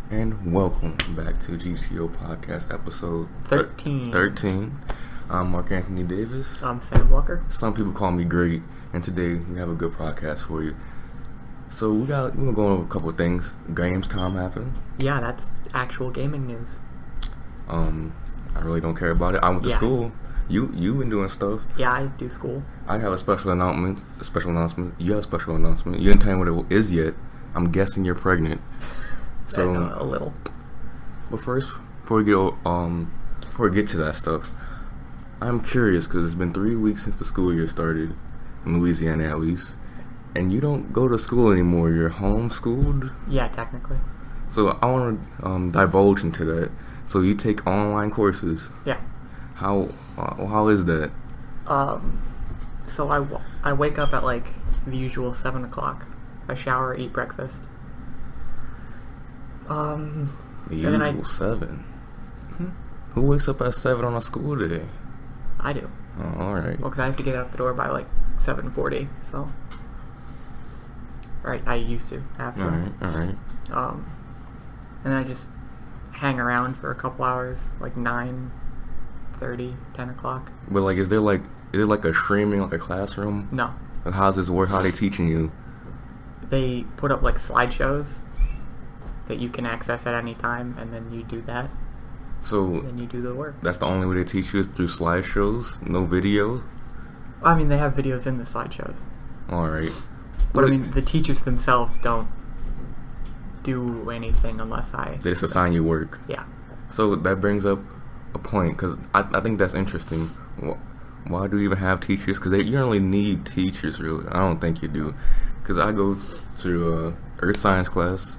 And welcome back to G.T.O podcast episode 13. I'm Mark Anthony Davis. I'm Sam Walker. Some people call me Great, and today we have a good podcast for you. So we're gonna go over a couple of things. Gamescom happened. Yeah, that's actual gaming news. I really don't care about it. I went to school. You've been doing stuff. Yeah, I do school. I have a special announcement. You have a special announcement. You didn't tell me what it is yet. I'm guessing you're pregnant. So I know, a little. But first, before we get to that stuff, I'm curious because it's been 3 weeks since the school year started, in Louisiana at least, and you don't go to school anymore. You're homeschooled. Yeah, technically. So I want to divulge into that. So you take online courses. Yeah. How is that? So I wake up at like the usual 7 o'clock. I shower, eat breakfast. The usual 7. Who wakes up at 7 on a school day? I do. Oh, all right. Well, because I have to get out the door by like 7:40. So, right, I used to have to. All right. And then I just hang around for a couple hours, like 9:30, 10 o'clock. But like, is there like a streaming, like a classroom? No. Like, how's this work? How are they teaching you? They put up like slideshows that you can access at any time, and then you do that. So then you do the work. That's the only way they teach you is through slideshows, no video. I mean, they have videos in the slideshows. All right. But I mean, the teachers themselves don't do anything unless they just assign you work. Yeah. So that brings up a point, because I think that's interesting. Why do you even have teachers? Because you don't really need teachers, really. I don't think you do. Because I go to earth science class.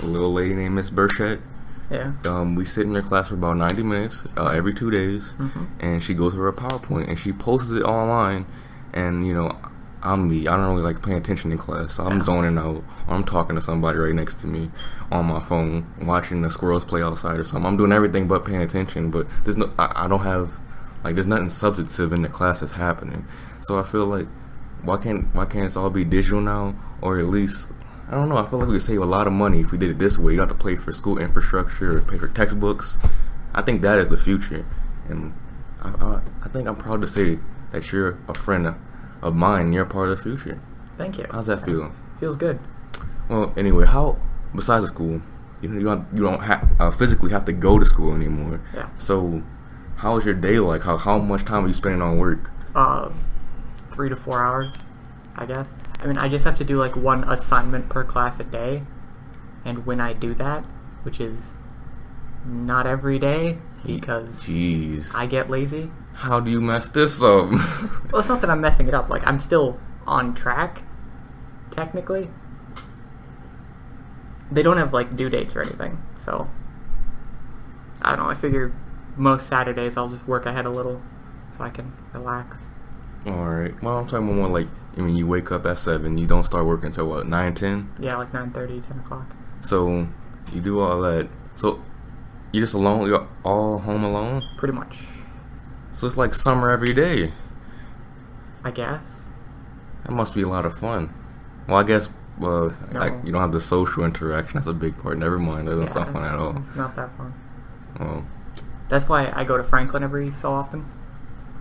A little lady named Miss Burchett. Yeah. We sit in her class for about 90 minutes every 2 days, and she goes through her PowerPoint and she posts it online. And I'm me. I don't really like paying attention in class, so I'm zoning out. Or I'm talking to somebody right next to me on my phone, watching the squirrels play outside or something. I'm doing everything but paying attention. But I don't have there's nothing substantive in the class that's happening. So I feel like why can't it all be digital now, or at least. I don't know. I feel like we could save a lot of money if we did it this way. You don't have to pay for school infrastructure or pay for textbooks. I think that is the future, and I think I'm proud to say that you're a friend of mine. And you're a part of the future. Thank you. How's that feel? Feels good. Well, anyway, besides the school, you don't physically have to go to school anymore. Yeah. So, how is your day like? How much time are you spending on work? 3 to 4 hours, I guess. I mean, I just have to do like one assignment per class a day, and when I do that, which is not every day because I get lazy. How do you mess this up? Well, it's not that I'm messing it up. Like, I'm still on track, technically. They don't have like due dates or anything, so I don't know. I figure most Saturdays I'll just work ahead a little so I can relax. Alright. Well, I'm talking more like, you wake up at 7, you don't start working until what, 9, 10? Yeah, like 9:30, 10 o'clock. So, you do all that. So, you're just alone? You're all home alone? Pretty much. So, it's like summer every day. I guess. That must be a lot of fun. Well, I guess, No. you don't have the social interaction. That's a big part. Never mind. That doesn't sound fun at all. It's not that fun. Well. That's why I go to Franklin every so often.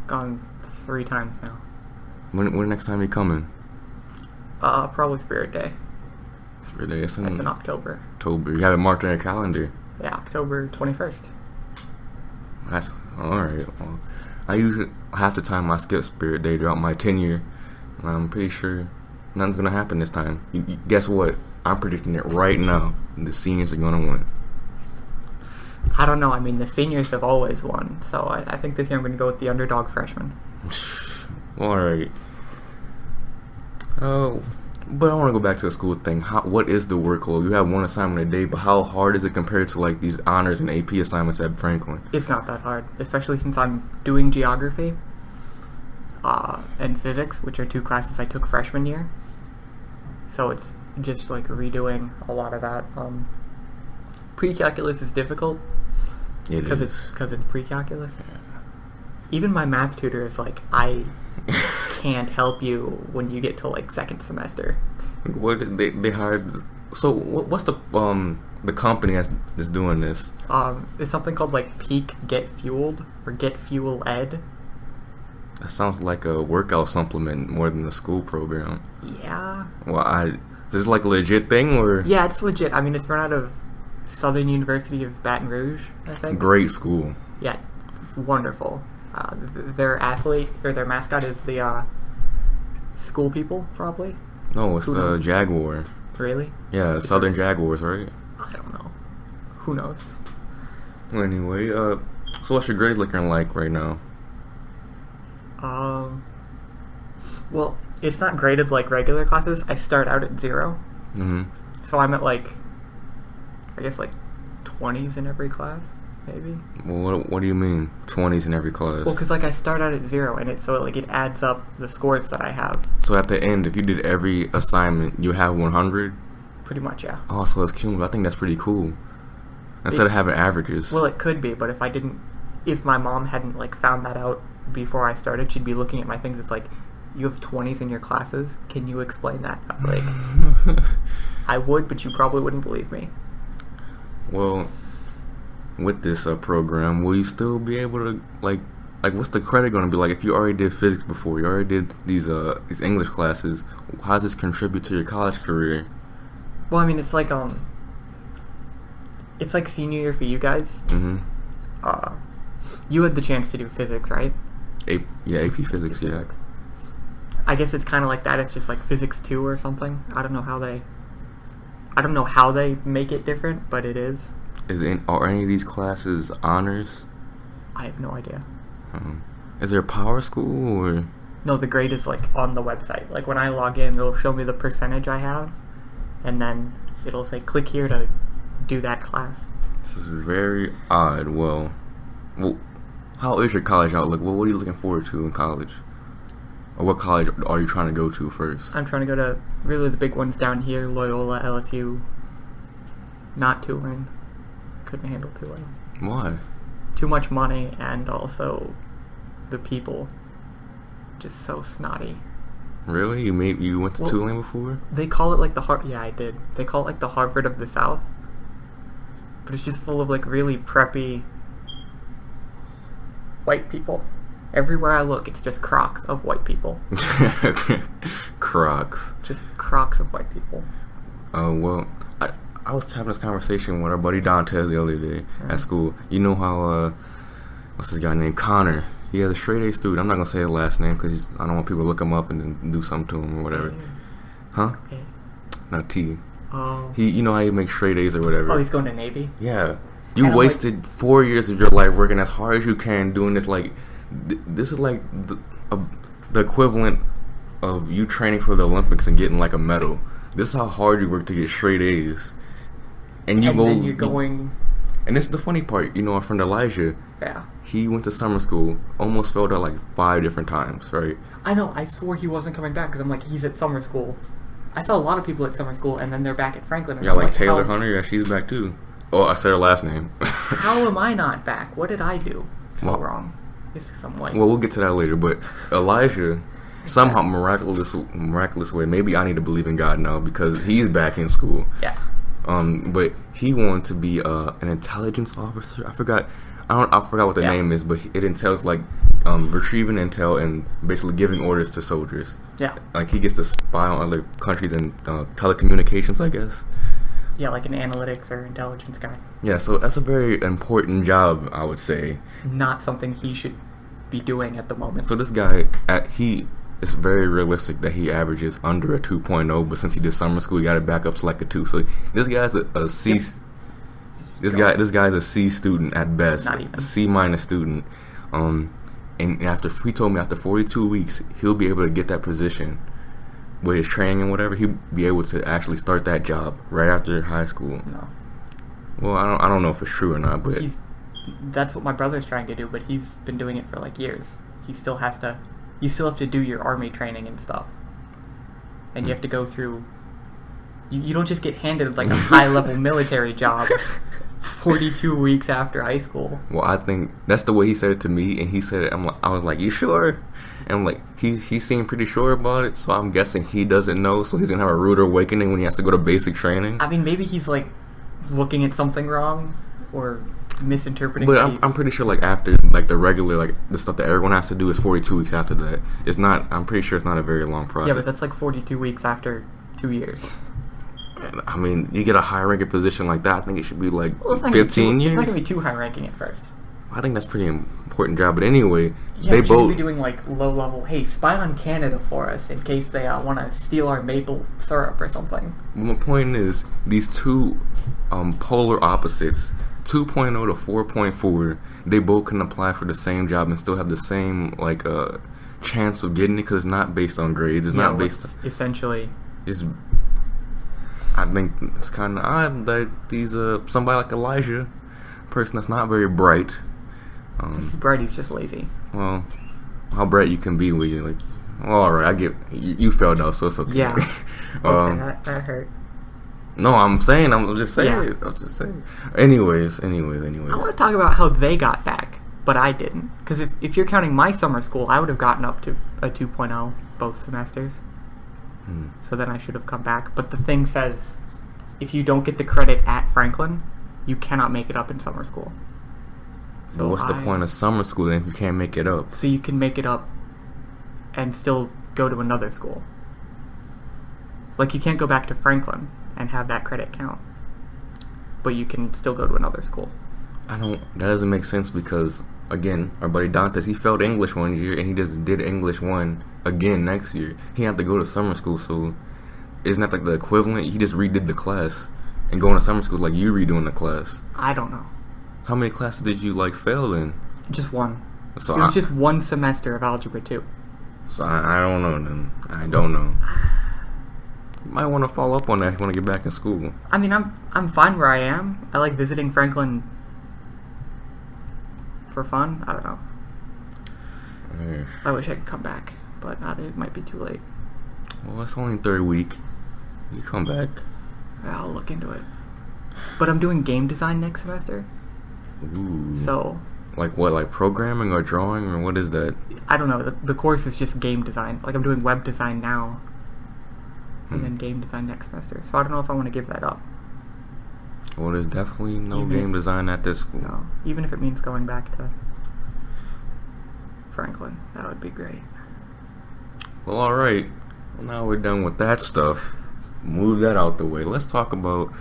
Gone 3 times now. When next time you coming? Probably Spirit Day. Spirit Day. That's in October. October. You have it marked on your calendar. Yeah, October 21st. That's alright. Well, I usually half the time I skip Spirit Day throughout my tenure. And I'm pretty sure nothing's gonna happen this time. Guess what? I'm predicting it right now. The seniors are gonna win. I don't know. I mean, the seniors have always won, so I think this year I'm going to go with the underdog freshmen. Alright. But I want to go back to the school thing. What is the workload? You have one assignment a day, but how hard is it compared to like these honors and AP assignments at Franklin? It's not that hard, especially since I'm doing geography and physics, which are 2 classes I took freshman year. So it's just like redoing a lot of that. Pre-calculus is difficult because it's pre-calculus. Yeah. Even my math tutor is like, I can't help you when you get to like second semester. What they hired? So what's the the company that's doing this? It's something called like Peak Get Fueled or Get Fuel Ed. That sounds like a workout supplement more than a school program. Yeah. Well, this is like a legit thing, or? Yeah, it's legit. I mean, it's run out of Southern University of Baton Rouge, I think. Great school. Yeah, wonderful. Their athlete or their mascot is the school people, probably. No, it's the Jaguar. Really? Yeah, Southern Jaguars, right? I don't know. Who knows? Well, anyway, so what's your grades looking like right now? Well, it's not graded like regular classes. I start out at 0. Mm-hmm. So I'm at like, I guess like 20s in every class, maybe. Well, what do you mean 20s in every class? Well, because like I start out at 0, and it adds up the scores that I have. So at the end, if you did every assignment, you have 100. Pretty much, yeah. Oh, so it's cumulative. I think that's pretty cool. Instead of having averages. Well, it could be, but if my mom hadn't like found that out before I started, she'd be looking at my things. It's like, you have 20s in your classes. Can you explain that? I'm like, I would, but you probably wouldn't believe me. Well, with this program, will you still be able to like what's the credit going to be like if you already did physics before? You already did these English classes. How does this contribute to your college career? Well, I mean, it's like senior year for you guys. Mm-hmm. You had the chance to do physics, right? AP Physics, yeah. I guess it's kind of like that. It's just like Physics 2 or something. I don't know how they make it different, but it is. Are any of these classes honors? I have no idea. Is there a power school or? No, the grade is like on the website. Like when I log in, it'll show me the percentage I have, and then it'll say click here to do that class. This is very odd. Well, how is your college outlook? What are you looking forward to in college? Or what college are you trying to go to first? I'm trying to go to really the big ones down here: Loyola, LSU. Not Tulane. Couldn't handle Tulane. Why? Too much money, and also the people just so snotty. Really? You went to Tulane before? They call it like yeah, I did. They call it like the Harvard of the South. But it's just full of like really preppy white people. Everywhere I look, it's just crocs of white people. Crocs. Just crocs of white people. Well, I was having this conversation with our buddy Dantes the other day at school. You know how, what's this guy named Connor? He has a straight A student. I'm not going to say his last name because I don't want people to look him up and then do something to him or whatever. Huh? Not T. Oh. You know how he makes straight A's or whatever. Oh, he's going to Navy? Yeah. You wasted 4 years of your life working as hard as you can doing this. Like, this is like the equivalent of you training for the Olympics and getting like a medal. This is how hard you work to get straight A's. And then you're going... And this is the funny part. You know, our friend Elijah, yeah, he went to summer school, almost failed out like 5 different times, right? I know. I swore he wasn't coming back because I'm like, he's at summer school. I saw a lot of people at summer school, and then they're back at Franklin. And yeah, like Taylor Hunter, yeah, she's back too. Oh, I said her last name. How am I not back? What did I do wrong? This is some white. Well, we'll get to that later, but Elijah, somehow miraculous way, maybe I need to believe in God now because he's back in school. Yeah. But he wanted to be an intelligence officer. I forgot what the name is, but it entails like retrieving intel and basically giving orders to soldiers. Yeah. Like he gets to spy on other countries and telecommunications, I guess. Yeah, like an analytics or intelligence guy. Yeah, so that's a very important job, I would say. Not something he should be doing at the moment. So this guy, it's very realistic that he averages under a 2.0, but since he did summer school, he got it back up to like a 2. So this guy's a C. Yep. This guy's a C student at best. Not even. A C- student. And he told me after 42 weeks, he'll be able to get that position with his training and whatever. He'll be able to actually start that job right after high school. No. Well, I don't know if it's true or not, but that's what my brother's trying to do. But he's been doing it for like years. You still have to do your army training and stuff, and you have to go through. You don't just get handed like a high-level military job 42 weeks after high school. Well, I think that's the way he said it to me, and he said it. I was like, "You sure?" And I'm like, he seemed pretty sure about it, so I'm guessing he doesn't know. So he's gonna have a rude awakening when he has to go to basic training. I mean, maybe he's like looking at something wrong or misinterpreting. But dates. I'm pretty sure like after like the regular like the stuff that everyone has to do is 42 weeks after that. It's not. I'm pretty sure it's not a very long process. Yeah, but that's like 42 weeks after 2 years. I mean, you get a high ranking position like that. I think it should be like Well, 15 years. It's not gonna be too high ranking at first. I think that's pretty important job. But anyway, Yeah, they but both you be doing like low level. Hey, spy on Canada for us in case they want to steal our maple syrup or something. My point is, these two polar opposites, 2.0 to 4.4, they both can apply for the same job and still have the same like chance of getting it because it's not based on grades. It's not based on... Essentially. It's, I think it's kind of odd that these somebody like Elijah, a person that's not very bright. He's bright, he's just lazy. Well, how bright you can be when you like... Well, alright, I get... You failed out, so it's okay. Yeah. Okay, that hurt. No, I'm just saying. Yeah. I'm just saying. Anyways. I want to talk about how they got back, but I didn't. Because if you're counting my summer school, I would have gotten up to a 2.0 both semesters. So then I should have come back. But the thing says, if you don't get the credit at Franklin, you cannot make it up in summer school. So what's the point of summer school then if you can't make it up? So you can make it up and still go to another school. Like, you can't go back to Franklin and have that credit count. But you can still go to another school. That doesn't make sense because, again, our buddy Dantes, he failed English one year and he just did English 1 again next year. He had to go to summer school, so isn't that like the equivalent? He just redid the class and going to summer school like you redoing the class. I don't know. How many classes did you like fail in? Just one. So it was just one semester of Algebra 2. So I don't know then. I don't know. You might want to follow up on that if you want to get back in school. I mean, I'm fine where I am. I like visiting Franklin for fun. I don't know. I wish I could come back, but it might be too late. Well, it's only third week. You come back. Yeah, I'll look into it. But I'm doing game design next semester. Ooh. So... Like what? Like programming or drawing or what is that? I don't know. The course is just game design. Like, I'm doing web design now. And then game design next semester. So I don't know if I want to give that up. Well, there's definitely no game design at this school. No. Even if it means going back to Franklin. That would be great. Well, alright. Well, now we're done with that stuff. Move that out the way. Let's talk about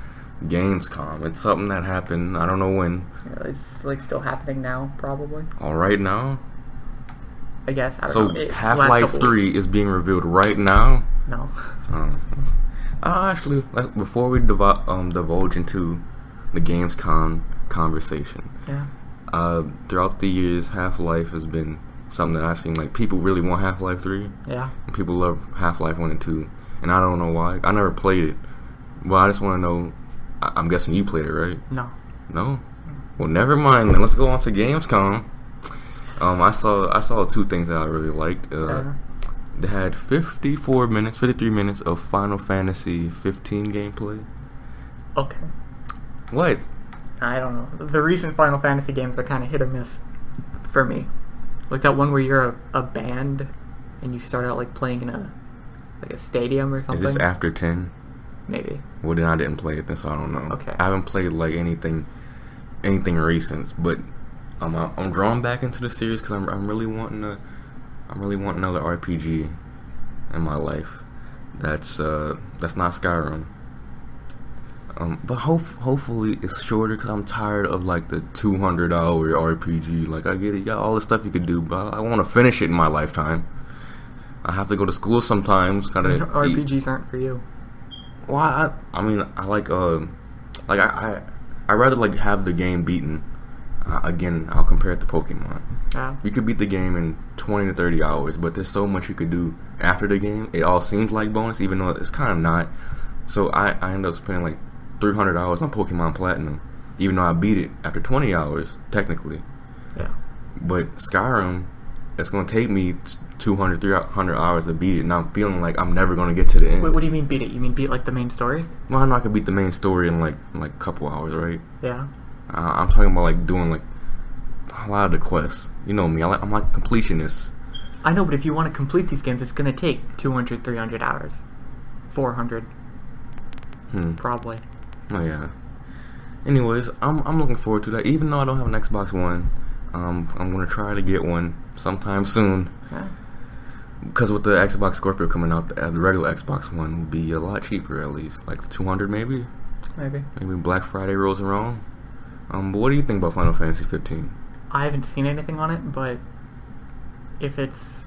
Gamescom. It's something that happened, I don't know when. Yeah, it's like still happening now, probably. Alright now? I guess. I don't know. So Half-Life 3 is being revealed right now? No. Actually, before we divulge into the Gamescom conversation. Yeah. Throughout the years, Half-Life has been something that I've seen. Like, people really want Half-Life 3. Yeah. And people love Half-Life 1 and 2. And I don't know why. I never played it. But I just want to know... I'm guessing you played it, right? No. No? Well, never mind. Then let's go on to Gamescom. I saw two things that I really liked. They had 53 minutes of Final Fantasy 15 gameplay. Okay. What? I don't know. The recent Final Fantasy games are kind of hit or miss for me. Like that one where you're a band and you start out like playing in a stadium or something. Is this after 10? Maybe. Well, then I didn't play it then, so I don't know. Okay. I haven't played like anything recent, but I'm drawn back into the series because I'm really wanting another RPG in my life. That's not Skyrim. But hopefully it's shorter because I'm tired of like the 200-hour RPG. Like, I get it, you got all the stuff you could do, but I want to finish it in my lifetime. I have to go to school sometimes. RPGs aren't for you. Well, I mean, I like I rather like have the game beaten. Again, I'll compare it to Pokemon. Yeah. You could beat the game in 20 to 30 hours, but there's so much you could do after the game. It all seems like bonus, even though it's kind of not. So I end up spending like 300 hours on Pokemon Platinum, even though I beat it after 20 hours, technically. Yeah. But Skyrim, it's going to take me 200, 300 hours to beat it, and I'm feeling like I'm never going to get to the end. Wait, what do you mean beat it? You mean beat like the main story? Well, I know I could beat the main story in like a couple hours, right? Yeah. I'm talking about like doing like a lot of the quests. You know me, I'm like completionist. I know, but if you want to complete these games, it's going to take 200, 300 hours. 400. Probably. Oh, yeah. Anyways, I'm looking forward to that. Even though I don't have an Xbox One, I'm gonna try to get one sometime soon. Yeah. Because with the Xbox Scorpio coming out, the regular Xbox One will be a lot cheaper, at least like 200 maybe. Maybe Black Friday rolls around. But what do you think about Final Fantasy 15? I haven't seen anything on it, but if it's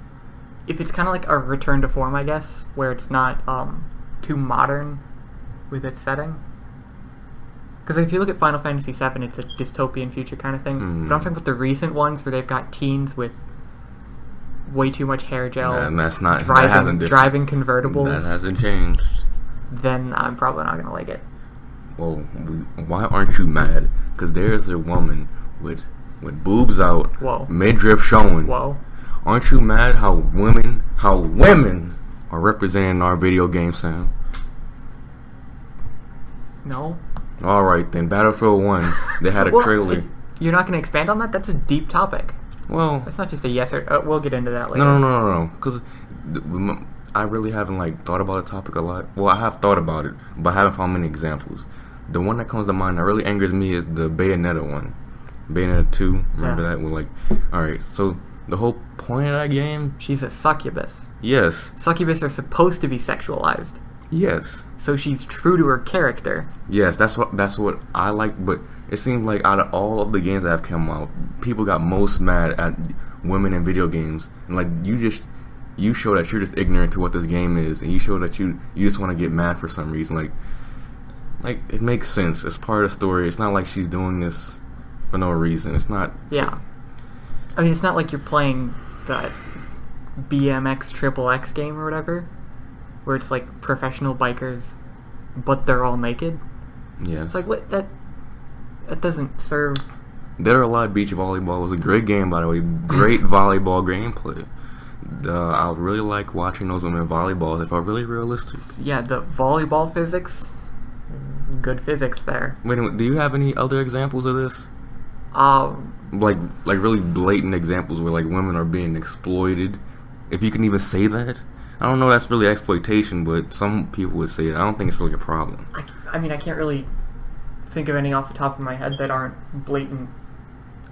kind of like a return to form, I guess, where it's not too modern with its setting. Because if you look at Final Fantasy VII, it's a dystopian future kind of thing. But I'm talking about the recent ones where they've got teens with way too much hair gel, and that's not driving convertibles. That hasn't changed. Then I'm probably not gonna like it. Well, why aren't you mad? Because there's a woman with boobs out, Whoa. midriff showing. Whoa. Aren't you mad how women are representing our video game, Sam? No. All right then, Battlefield 1. They had a trailer. You're not going to expand on that? That's a deep topic. Well, it's not just a yes or we'll get into that later. No. Because I really haven't thought about the topic a lot. Well, I have thought about it, but I haven't found many examples. The one that comes to mind that really angers me is the Bayonetta one. Bayonetta 2. Remember that? Well, alright, so the whole point of that game... She's a succubus. Yes. Succubus are supposed to be sexualized. Yes. So she's true to her character. Yes, that's what I like, but it seems like out of all of the games that have come out, people got most mad at women in video games. And you show that you're just ignorant to what this game is, and you show that you just want to get mad for some reason. Like it makes sense. It's part of the story. It's not like she's doing this for no reason. It's not. Yeah. I mean, it's not like you're playing the BMX XXX game or whatever, where it's like professional bikers, but they're all naked. Yeah. It's like, what? That doesn't serve. Dead or Alive Beach Volleyball was a great game, by the way. Great volleyball gameplay. I really like watching those women volleyballs. It felt really realistic. Yeah, the volleyball physics. Good physics there. Wait, do you have any other examples of this? Like really blatant examples where women are being exploited. If you can even say that. I don't know if that's really exploitation, but some people would say it. I don't think it's really a problem. I mean, I can't really think of any off the top of my head that aren't blatant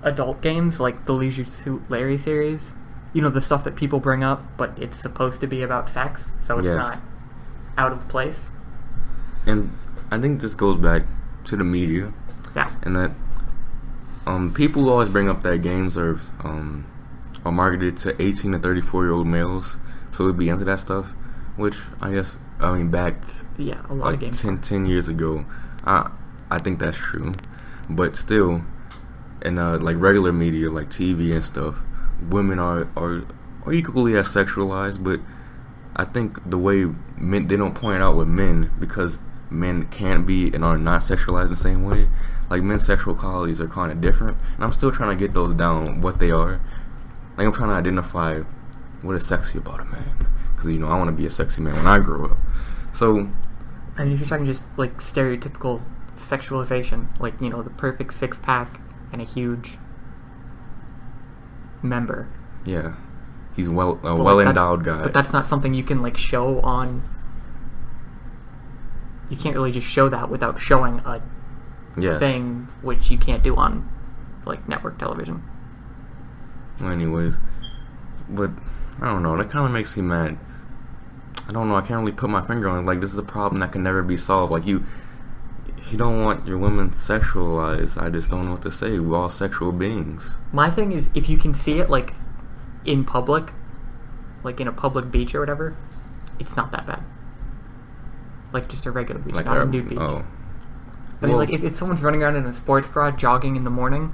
adult games, like the Leisure Suit Larry series. You know, the stuff that people bring up, but it's supposed to be about sex, so it's not out of place. And I think this goes back to the media. Yeah. And that people always bring up that games are marketed to 18 to 34-year-old males, so we'd be into that stuff, which back a lot of games 10 years ago, I think that's true. But still, in regular media like TV and stuff, women are equally as sexualized, but I think the way men, they don't point it out with men, because men can't be and are not sexualized in the same way. Like, men's sexual qualities are kind of different, and I'm still trying to get those down, what they are. Like, I'm trying to identify what is sexy about a man, because I want to be a sexy man when I grow up. So, I mean, if you're talking just stereotypical sexualization, the perfect six-pack and a huge member. Yeah, he's well-endowed guy. But that's not something you can show on. You can't really just show that without showing a thing, which you can't do on network television. Well, anyways, but I don't know. That kind of makes me mad. I don't know. I can't really put my finger on it. This is a problem that can never be solved. If you don't want your women sexualized, I just don't know what to say. We're all sexual beings. My thing is, if you can see it in public, in a public beach or whatever, it's not that bad. Just a regular beach, not a nude beach. Oh. I mean, if someone's running around in a sports bra jogging in the morning,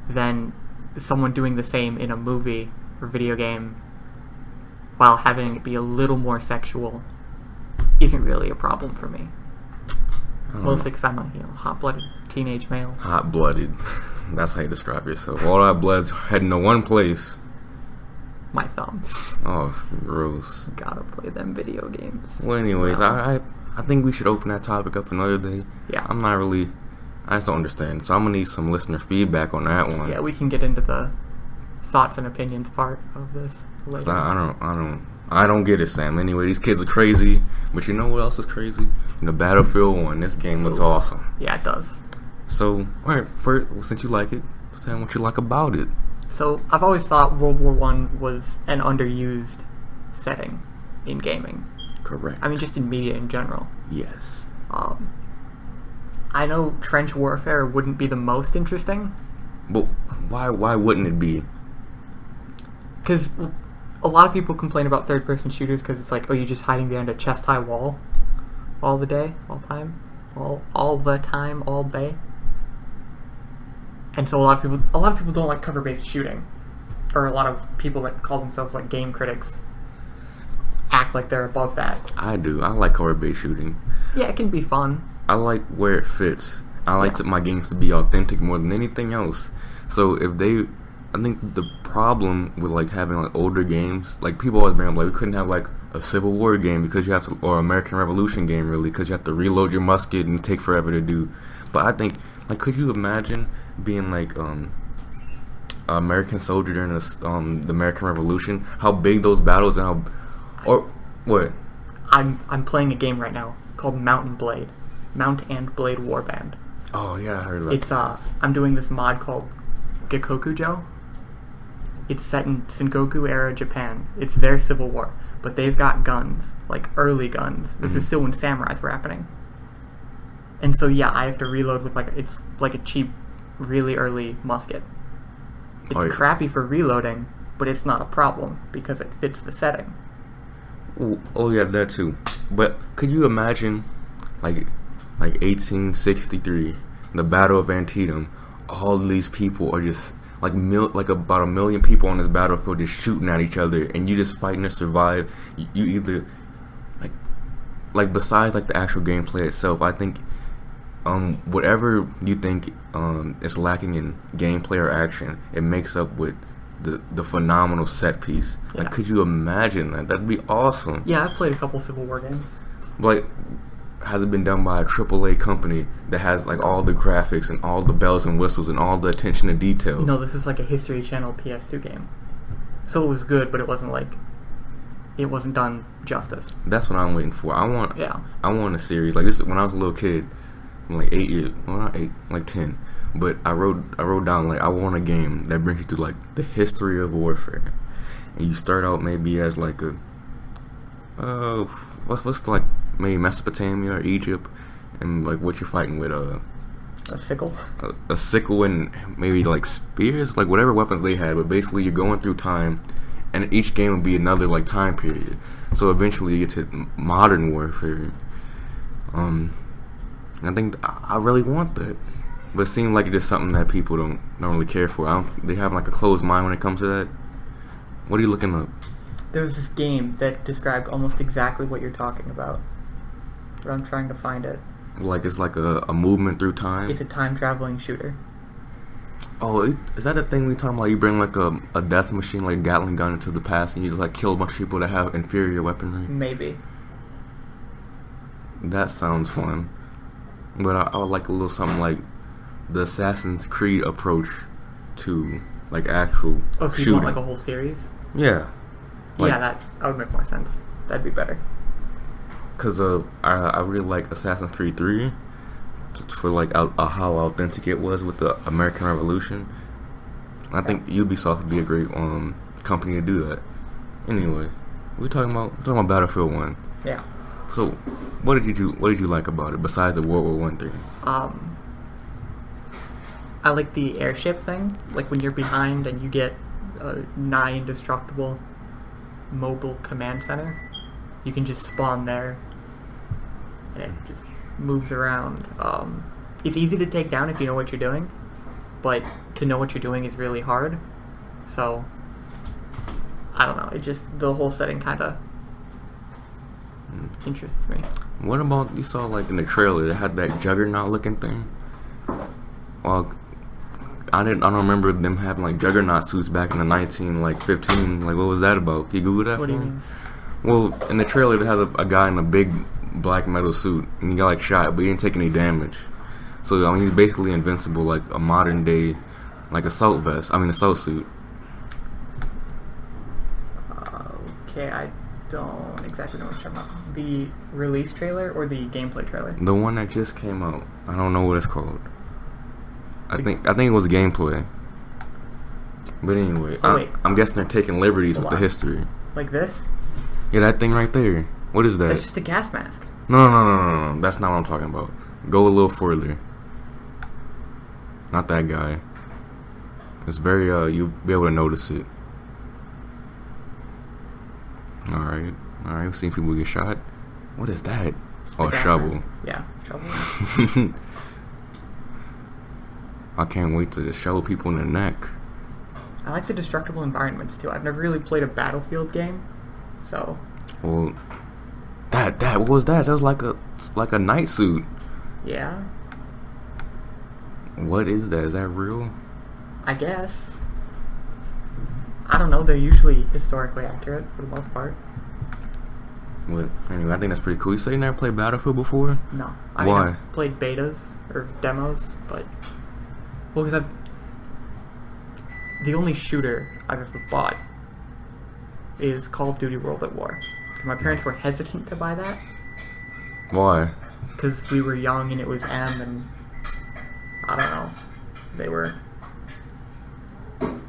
then someone doing the same in a movie or video game while having it be a little more sexual isn't really a problem for me. Mostly because I'm a hot-blooded teenage male. Hot-blooded. That's how you describe yourself. All that blood's heading to one place. My thumbs. Oh, gross. Gotta play them video games. Well, anyways, I think we should open that topic up another day. Yeah. I just don't understand. So I'm gonna need some listener feedback on that one. Yeah, we can get into the thoughts and opinions part of this later. I don't I don't get it, Sam. Anyway, these kids are crazy. But you know what else is crazy? The Battlefield 1. This game looks awesome. Yeah, it does. So, alright, since you like it, tell me what you like about it. So, I've always thought World War I was an underused setting in gaming. Correct. I mean, just in media in general. Yes. I know trench warfare wouldn't be the most interesting. But why wouldn't it be? Because a lot of people complain about third-person shooters because it's like, oh, you're just hiding behind a chest-high wall all the day, all the time, all day. And so a lot of people don't like cover-based shooting, or a lot of people that call themselves like game critics act like they're above that. I do. I like cover-based shooting. Yeah, it can be fun. I like where it fits. I like my games to be authentic more than anything else. So I think the problem with like having like older games, like people always bring up like we couldn't have like a Civil War game because you have to, or American Revolution game really, because you have to reload your musket and take forever to do. But I think like, could you imagine being like an American soldier during the American Revolution? How big those battles and how, or what? I'm playing a game right now called Mount and Blade Warband. Oh yeah, I heard about it's I'm doing this mod called Gikokujo. It's set in Sengoku era Japan. It's their civil war, but they've got guns, like early guns. This is still when samurais were happening. And so yeah, I have to reload with it's like a cheap, really early musket. It's crappy for reloading, but it's not a problem because it fits the setting. Oh yeah, that too. But could you imagine, like 1863, the Battle of Antietam? All these people are just like about 1 million people on this battlefield just shooting at each other, and you just fighting to survive. You either like besides like the actual gameplay itself, I think whatever you think is lacking in gameplay or action, it makes up with the phenomenal set piece. Yeah. Like, could you imagine that? That'd be awesome. Yeah, I've played a couple Civil War games. Like, has it been done by a AAA company that has like all the graphics and all the bells and whistles and all the attention to detail? No, this is like a History Channel PS2 game. So it was good, but it wasn't done justice. That's what I'm waiting for. I want a series like this. When I was a little kid, I'm like 8 years, well not 8, like 10. But I wrote down like I want a game that brings you through like the history of warfare, and you start out maybe as like a what's like maybe Mesopotamia or Egypt, and like what you're fighting with a sickle, a sickle and maybe like spears, like whatever weapons they had. But basically you're going through time, and each game will be another like time period. So eventually you get to modern warfare. I think I really want that. But it seems like it's just something that people don't really care for. They have like a closed mind when it comes to that. What are you looking up? There was this game that described almost exactly what you're talking about, but I'm trying to find it. Like it's like a movement through time? It's a time-traveling shooter. Oh, is that the thing we talking about? You bring like a death machine, like a Gatling gun into the past, and you just like kill a bunch of people that have inferior weaponry? Maybe. That sounds fun. But I would like a little something like the Assassin's Creed approach to like actual so you shooting. Want like a whole series? Yeah. Like, yeah, that would make more sense. That'd be better. Because I really like Assassin's Creed 3 for like how authentic it was with the American Revolution. I think Ubisoft would be a great company to do that. Anyway, we're talking about Battlefield 1. Yeah. So, what did you like about it besides the World War I thing? I like the airship thing. Like when you're behind and you get a nigh indestructible mobile command center, you can just spawn there and it just moves around. It's easy to take down if you know what you're doing, but to know what you're doing is really hard. So I don't know. It just, the whole setting kind of interests me. What about, you saw like in the trailer, it had that juggernaut looking thing? Well, I don't remember them having like juggernaut suits back in the 1915. Like, what was that about? Can you Google that? What do you mean? Well, in the trailer, they had a guy in a big black metal suit, and he got like shot, but he didn't take any damage. So I mean, he's basically invincible, like a modern day, like assault vest. I mean, assault suit. Okay, don't exactly know what you're talking about. The release trailer or the gameplay trailer? The one that just came out. I don't know what it's called. I think it was gameplay. But anyway, I'm guessing they're taking liberties with the history. Like this? Yeah, that thing right there. What is that? That's just a gas mask. No. That's not what I'm talking about. Go a little further. Not that guy. It's very, you'll be able to notice it. Alright. We've seen people get shot. What is that? Oh, a shovel. Yeah, shovel. I can't wait to just shovel people in the neck. I like the destructible environments too. I've never really played a Battlefield game, so. Well, that what was that? That was like a night suit. Yeah. What is that? Is that real? I guess. I don't know. They're usually historically accurate for the most part. Well, anyway, I think that's pretty cool. You say you never played Battlefield before? No. Why? I've played betas or demos, but because the only shooter I've ever bought is Call of Duty World at War. My parents were hesitant to buy that. Why? Because we were young and it was M, and I don't know. They were,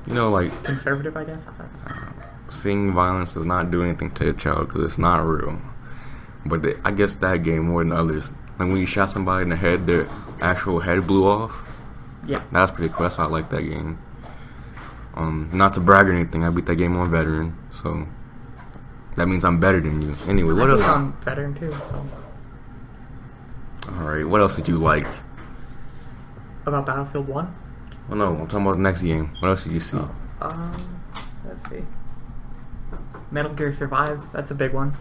like conservative, I guess. Seeing violence does not do anything to a child because it's not real. But I guess that game more than others. Like when you shot somebody in the head, their actual head blew off. Yeah. That's pretty cool. That's why I like that game. Not to brag or anything, I beat that game on veteran, so that means I'm better than you. Anyway, what else? I'm veteran too. So. All right, what else did you like? About Battlefield 1? Oh no, I'm talking about the next game. What else did you see? Let's see. Metal Gear Survive. That's a big one.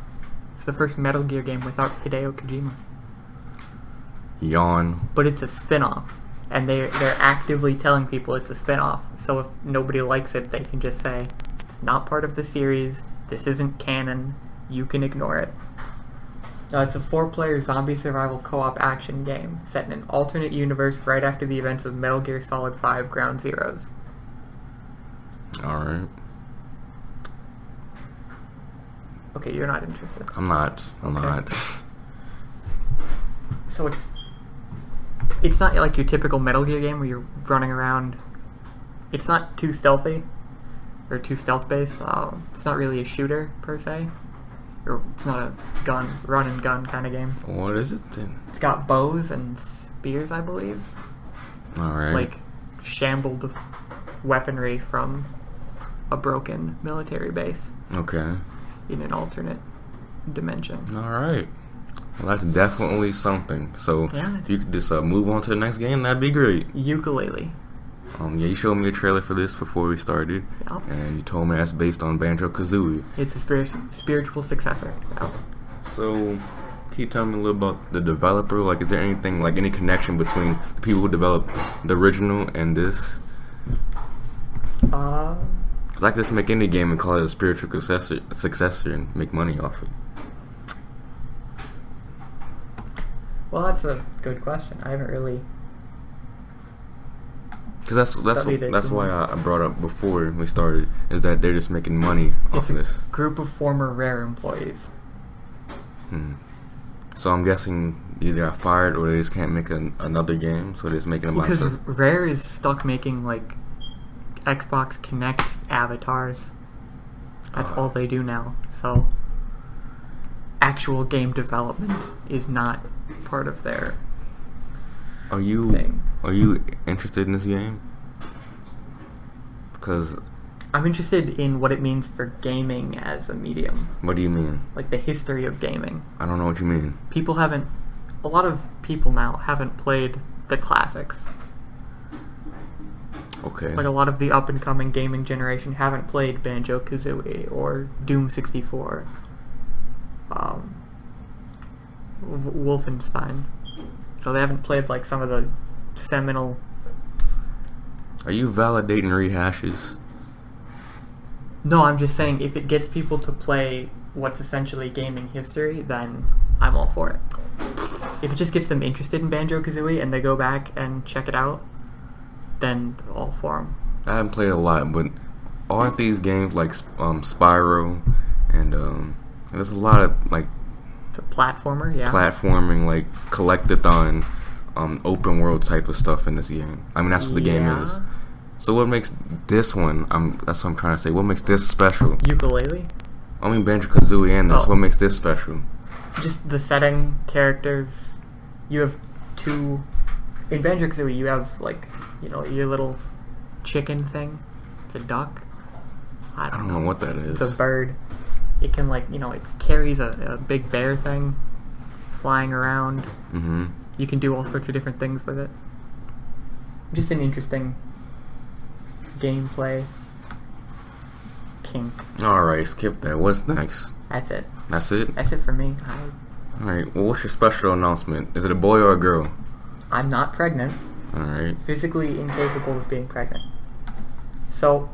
It's the first Metal Gear game without Hideo Kojima. Yawn. But it's a spin-off. And they're actively telling people it's a spin-off. So if nobody likes it, they can just say, it's not part of the series, this isn't canon, you can ignore it. It's a 4-player zombie survival co-op action game set in an alternate universe right after the events of Metal Gear Solid 5 Ground Zeroes. Alright. Okay, you're not interested. I'm not. So it's not like your typical Metal Gear game where you're running around. It's not too stealthy or too stealth-based. It's not really a shooter per se. Or it's not a run and gun kind of game. What is it then? It's got bows and spears, I believe. Alright. Like shambled weaponry from a broken military base. Okay. In an alternate dimension. Alright. Well, that's definitely something. So, yeah. If you could just move on to the next game, that'd be great. Ukulele. You showed me a trailer for this before we started. Yep. And you told me that's based on Banjo-Kazooie. It's a spiritual successor. Yep. So, can you tell me a little about the developer? Like, is there anything, like, any connection between the people who developed the original and this? Because I could just make any game and call it a spiritual successor and make money off it. Well, that's a good question. I haven't really. Because that's why I brought up before we started, is that they're just making money off of this. Group of former Rare employees. So I'm guessing either got fired or they just can't make another game, so they're just making them. Because Rare is stuck making like Xbox Kinect avatars. That's all they do now. So actual game development is not part of their thing. Are you interested in this game? Because I'm interested in what it means for gaming as a medium. What do you mean? Like the history of gaming. I don't know what you mean. A lot of people now haven't played the classics. Okay. Like a lot of the up-and-coming gaming generation haven't played Banjo-Kazooie or Doom 64. Wolfenstein. So they haven't played like some of the seminal. Are you validating rehashes? No, I'm just saying if it gets people to play what's essentially gaming history, then I'm all for it. If it just gets them interested in Banjo-Kazooie and they go back and check it out, then all for them. I haven't played a lot, but aren't these games like Spyro and There's a lot of like It's a platformer, yeah. platforming, like collectathon, open world type of stuff in this game. I mean, that's what the game is. So what makes this one? That's what I'm trying to say. What makes this special? Ukulele? I mean, Banjo-Kazooie and this. Oh. What makes this special? Just the setting, characters. You have two... In Banjo-Kazooie, you have, like, you know, your little chicken thing. It's a duck. I don't know what that is. It's a bird. It can, like, you know, it carries a big bear thing flying around. Mm-hmm. You can do all sorts of different things with it. Just an interesting gameplay kink. Alright, skip that. What's next? That's it. That's it? That's it for me. Alright, well, what's your special announcement? Is it a boy or a girl? I'm not pregnant. Alright. Physically incapable of being pregnant. So,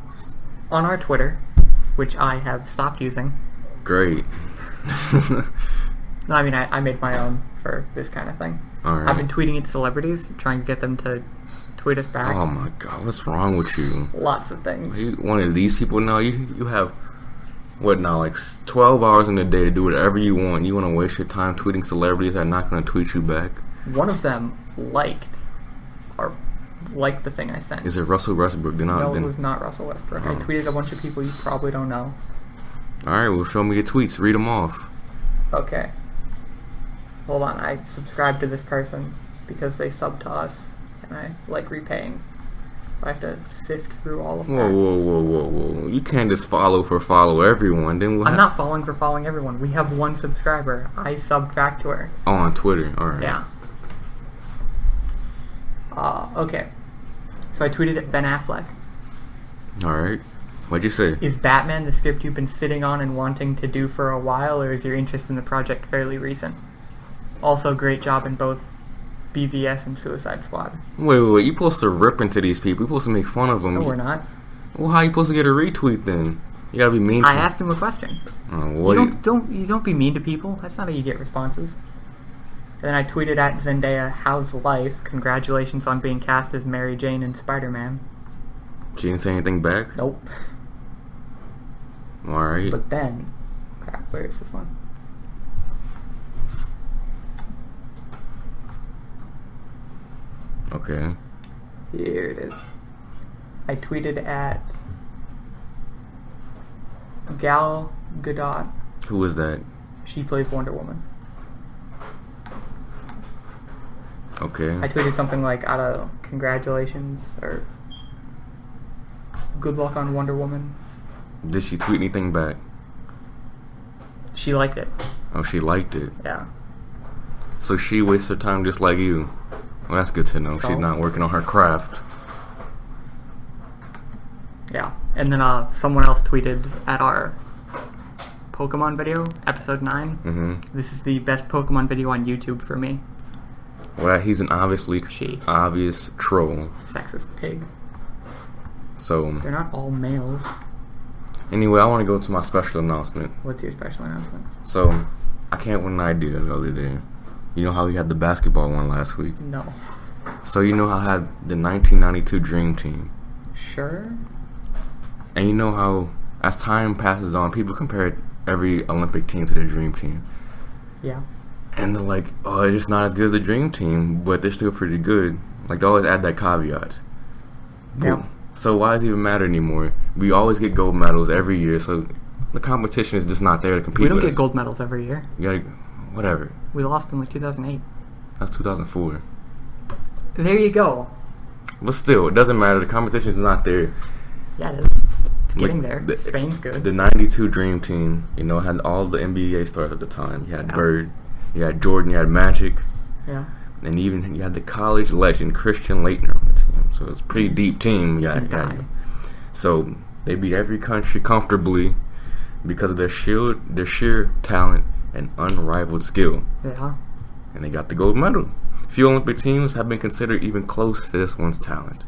on our Twitter, which I have stopped using. Great. No, I mean, I made my own for this kind of thing. Alright. I've been tweeting at celebrities, trying to get them to tweet us back. Oh my god, what's wrong with you? Lots of things. You one of these people now? You have, what now, like 12 hours in a day to do whatever you want. You want to waste your time tweeting celebrities that are not going to tweet you back? One of them liked the thing I sent. Is it Russell Westbrook? No, it was not Russell Westbrook. I Oh. tweeted a bunch of people you probably don't know. Alright, well, show me your tweets. Read them off. Okay. Hold on, I subscribed to this person because they subbed to us, and I like repaying. I have to sift through all of that. Whoa. You can't just follow everyone. Then we'll I'm not following for following everyone. We have one subscriber. I subbed back to her. Oh, on Twitter. Alright. Yeah. Okay. So I tweeted at Ben Affleck. Alright. What'd you say? Is Batman the script you've been sitting on and wanting to do for a while, or is your interest in the project fairly recent? Also, great job in both BVS and Suicide Squad. Wait. You supposed to rip into these people. You're supposed to make fun of them. No, we're not. Well, how you supposed to get a retweet then? You gotta be mean to I them. asked him a question. What You don't be mean to people. That's not how you get responses. And then I tweeted at Zendaya, "How's life? Congratulations on being cast as Mary Jane in Spider-Man." She didn't say anything back? Nope. Alright. But then, crap, where is this one? Okay. Here it is. I tweeted at Gal Gadot. Who is that? She plays Wonder Woman. Okay. I tweeted something like, I don't know, congratulations, or good luck on Wonder Woman. Did she tweet anything back? She liked it. Oh, she liked it. Yeah. So she wastes her time just like you. Well, that's good to know. So? She's not working on her craft. Yeah. And then someone else tweeted at our Pokemon video, episode 9. Mm-hmm. This is the best Pokemon video on YouTube for me. Well, he's an obvious troll. Sexist pig. So, They're not all males. anyway, I want to go to my special announcement. What's your special announcement? So, I came with an idea the other day. You know how we had the basketball one last week? No. So, you know how I had the 1992 Dream Team? Sure. And you know how, as time passes on, people compare every Olympic team to the Dream Team. Yeah. And they're like, oh, it's just not as good as the Dream Team, but they're still pretty good. Like, they always add that caveat. Yep. So why does it even matter anymore? We always get gold medals every year, so the competition is just not there to compete We don't with get us. gold medals every year. You gotta, whatever. We lost in like 2008. That's 2004. There you go. But still, it doesn't matter. The competition is not there. Yeah, it is. It's getting Like, there. Spain's good. The 92 Dream Team, you know, had all the NBA stars at the time. You had Bird, you had Jordan, you had Magic, Yeah. and even you had the college legend Christian Laettner on the team. So it's a pretty deep team. You can die. So they beat every country comfortably because of their sheer talent and unrivaled skill. Yeah. And they got the gold medal. Few Olympic teams have been considered even close to this one's talent.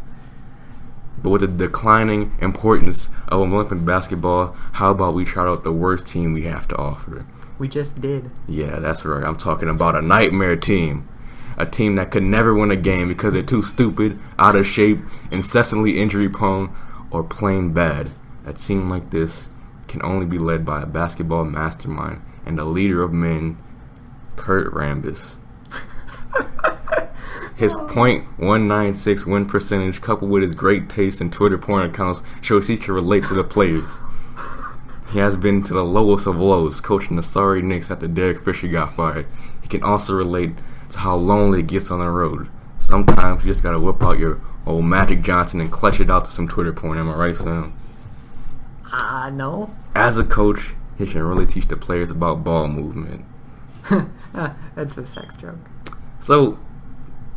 But with the declining importance of Olympic basketball, how about we try out the worst team we have to offer? We just did. Yeah, that's right. I'm talking about a nightmare team. A team that could never win a game because they're too stupid, out of shape, incessantly injury prone, or plain bad. A team like this can only be led by a basketball mastermind and the leader of men, Kurt Rambis. His .196 win percentage, coupled with his great taste in Twitter porn accounts, shows he can relate to the players. He has been to the lowest of lows, coaching the sorry Knicks after Derek Fisher got fired. He can also relate to how lonely it gets on the road. Sometimes you just gotta whip out your old Magic Johnson and clutch it out to some Twitter porn. Am I right, Sam? No. As a coach, he can really teach the players about ball movement. That's a sex joke. So,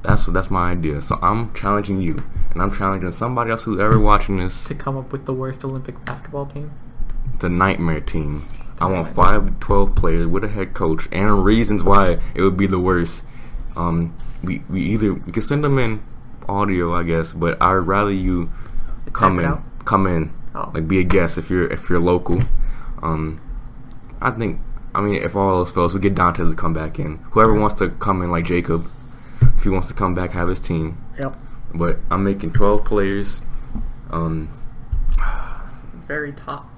that's my idea. So I'm challenging you, and I'm challenging somebody else who's ever watching this To come up with the worst Olympic basketball team? the nightmare team. I want 5 to 12 players with a head coach and reasons why it would be the worst. We can send them in audio, I guess, but I'd rather you come in, Oh. like be a guest if you're local. If all else fails, we get Dante to come back in. Whoever wants to come in, like Jacob, if he wants to come back, have his team. Yep. But I'm making 12 players. Very top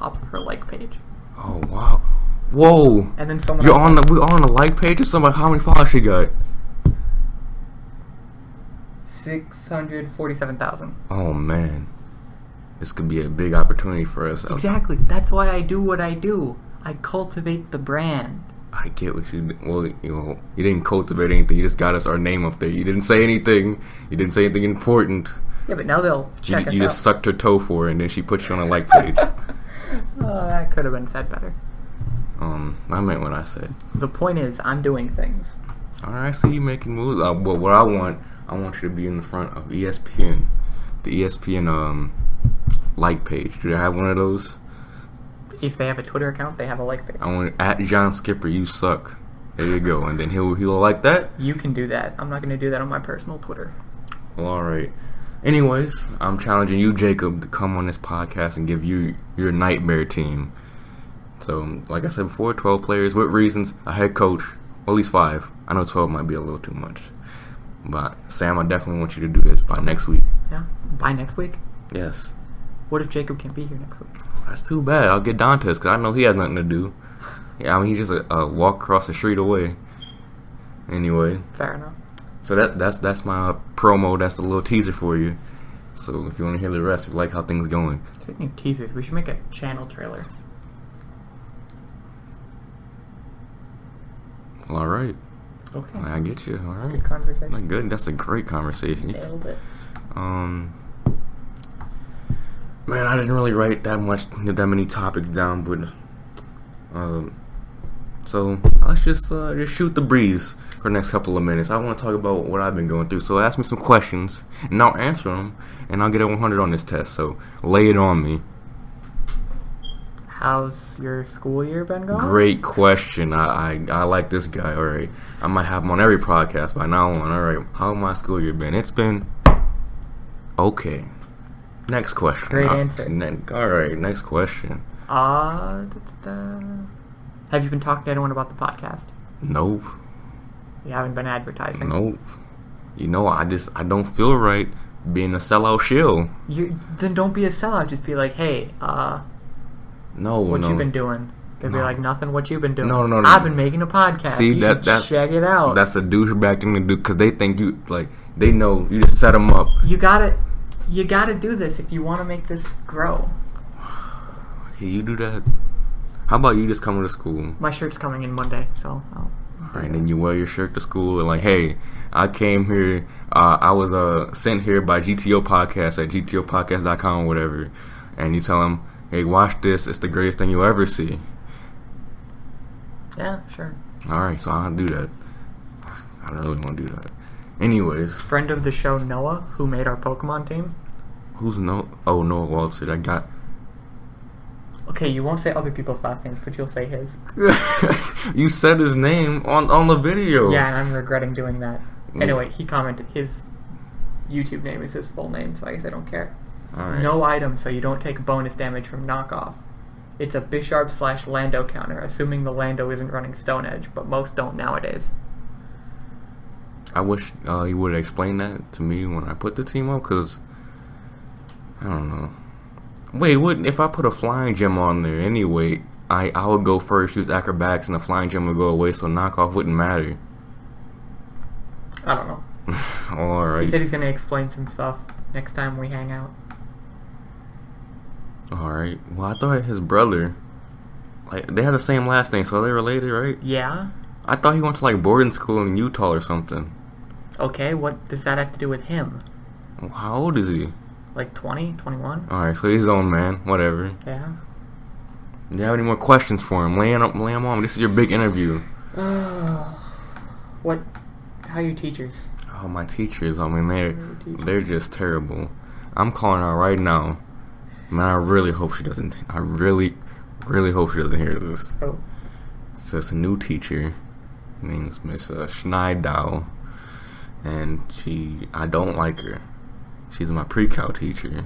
of her like page. Oh wow, whoa! And then someone we're on the like page or something. How many followers she got? 647,000. Oh man, this could be a big opportunity for us. Exactly. That's why I do what I do. I cultivate the brand. I get what you. Well, you didn't cultivate anything. You just got us our name up there. You didn't say anything. You didn't say anything important. Yeah, but now they'll check us out. You just sucked her toe for her, and then she put you on a like page. Oh, that could have been said better. I meant what I said. The point is, I'm doing things. All right, I see you making moves. But what I want you to be in the front of ESPN, the ESPN like page. Do they have one of those? If they have a Twitter account, they have a like page. I want at John Skipper. You suck. There you go, and then he'll like that. You can do that. I'm not going to do that on my personal Twitter. Well, all right. Anyways, I'm challenging you, Jacob, to come on this podcast and give you your nightmare team. So, like I said before, 12 players with reasons, a head coach, or at least 5. I know 12 might be a little too much. But, Sam, I definitely want you to do this by next week. Yeah? By next week? Yes. What if Jacob can't be here next week? That's too bad. I'll get Dantes, because I know he has nothing to do. Yeah, I mean, he's just a walk across the street away. Anyway. Fair enough. So that's my promo. That's a little teaser for you. So if you want to hear the rest, if you like how things going. Speaking of teasers, we should make a channel trailer. Well, all right. Okay. I get you. All right. Good conversation. Good. That's a great conversation. Nailed it. Man, I didn't really write that many topics down, but so let's just shoot the breeze for the next couple of minutes. I want to talk about what I've been going through. So ask me some questions, and I'll answer them, and I'll get a 100 on this test. So lay it on me. How's your school year been going? Great question. I like this guy. All right, I might have him on every podcast by now on. All right, how my school year been? It's been okay. Next question. Great answer. All right, next question. Have you been talking to anyone about the podcast? Nope. You haven't been advertising? Nope. I don't feel right being a sellout shill. Then don't be a sellout. Just be like, hey, what you been doing? They'd be like, nothing. What you been doing? No. I've been making a podcast. See, that's check it out. That's a douchebag thing to do because they think you they know you just set them up. You gotta do this if you want to make this grow. Okay, you do that. How about you just come to school? My shirt's coming in Monday, so I'll. Right, and then you wear your shirt to school and like, hey, I came here. I was sent here by G.T.O podcast at gtopodcast.com or whatever, and you tell them, hey, watch this. It's the greatest thing you'll ever see. Yeah, sure. All right, so I'll do that. I don't really want to do that. Anyways, friend of the show Noah, who made our Pokemon team. Who's Noah? Oh, Noah Walter. I got. Okay, you won't say other people's last names, but you'll say his. You said his name on the video. Yeah, and I'm regretting doing that. Anyway, he commented his YouTube name is his full name, so I guess I don't care. All right. No item, so you don't take bonus damage from knockoff. It's a Bisharp/Lando counter, assuming the Lando isn't running Stone Edge, but most don't nowadays. I wish he would have explained that to me when I put the team up, because I don't know. Wait, what if I put a flying gem on there anyway? I would go first, use acrobatics, and the flying jump would go away, so knockoff wouldn't matter. I don't know. Alright. He said he's gonna explain some stuff next time we hang out. Alright. Well, I thought his brother, like, they had the same last name, so they're related, right? Yeah? I thought he went to, like, boarding school in Utah or something. Okay, what does that have to do with him? How old is he? Like 20, 21? Alright, so he's his own man. Whatever. Yeah. Do you have any more questions for him? Lay him on. This is your big interview. What? How are your teachers? Oh, my teachers. I mean, they're just terrible. I'm calling her right now. Man, I really hope she doesn't. I really hope she doesn't hear this. Oh. So it's a new teacher. Her name's Miss Schneidow. And I don't like her. She's my pre-cal teacher.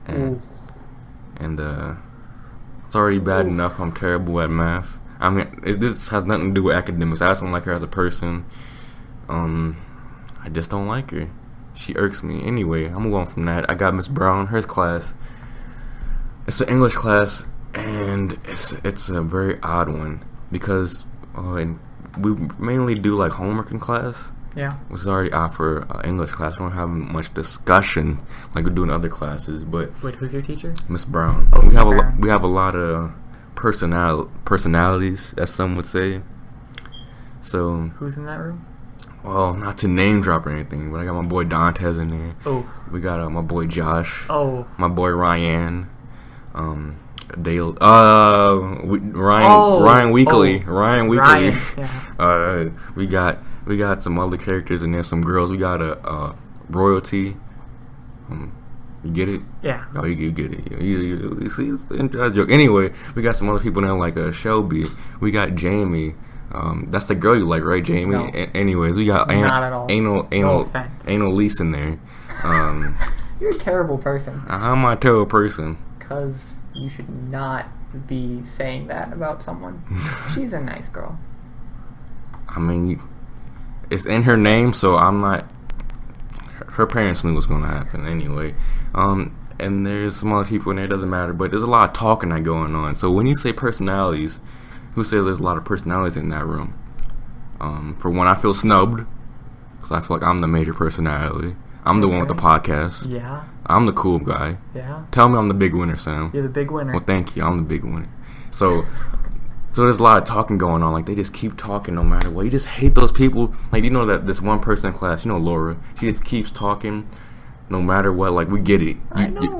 And it's already bad enough I'm terrible at math. I mean, this has nothing to do with academics. I just don't like her as a person. I just don't like her. She irks me. Anyway, I'm going from that. I got Miss Brown, her class. It's an English class, and it's a very odd one because we mainly do like homework in class. Yeah. It's already odd for English class. We don't have much discussion like we do in other classes. But wait, who's your teacher? Miss Brown. Oh, we have a lot of personalities, as some would say. So who's in that room? Well, not to name drop or anything, but I got my boy Dantes in there. Oh. We got my boy Josh. Oh. My boy Ryan. Ryan Weekly. Oh. Ryan Weekly. Yeah. We got some other characters in there, some girls. We got a royalty. You get it? Yeah. Oh, you get it. You see, it's an inside joke. Anyway, we got some other people in there like Shelby. We got Jamie. That's the girl you like, right, Jamie? No. Anyways, we got not at all. Anal Lise in there. You're a terrible person. How am I a terrible person? Because you should not be saying that about someone. She's a nice girl. I mean, it's in her name, so I'm not. Her parents knew what's going to happen anyway. And there's some other people in there. It doesn't matter, but there's a lot of talking that going on. So when you say personalities, who says there's a lot of personalities in that room? For one, I feel snubbed because I feel like I'm the major personality. I'm the one with the podcast. Yeah. I'm the cool guy. Yeah. Tell me I'm the big winner, Sam. You're the big winner. Well, thank you. I'm the big winner. So there's a lot of talking going on. Like, they just keep talking no matter what. You just hate those people. Like, you know that this one person in class, you know Laura, she just keeps talking no matter what. Like, we get it.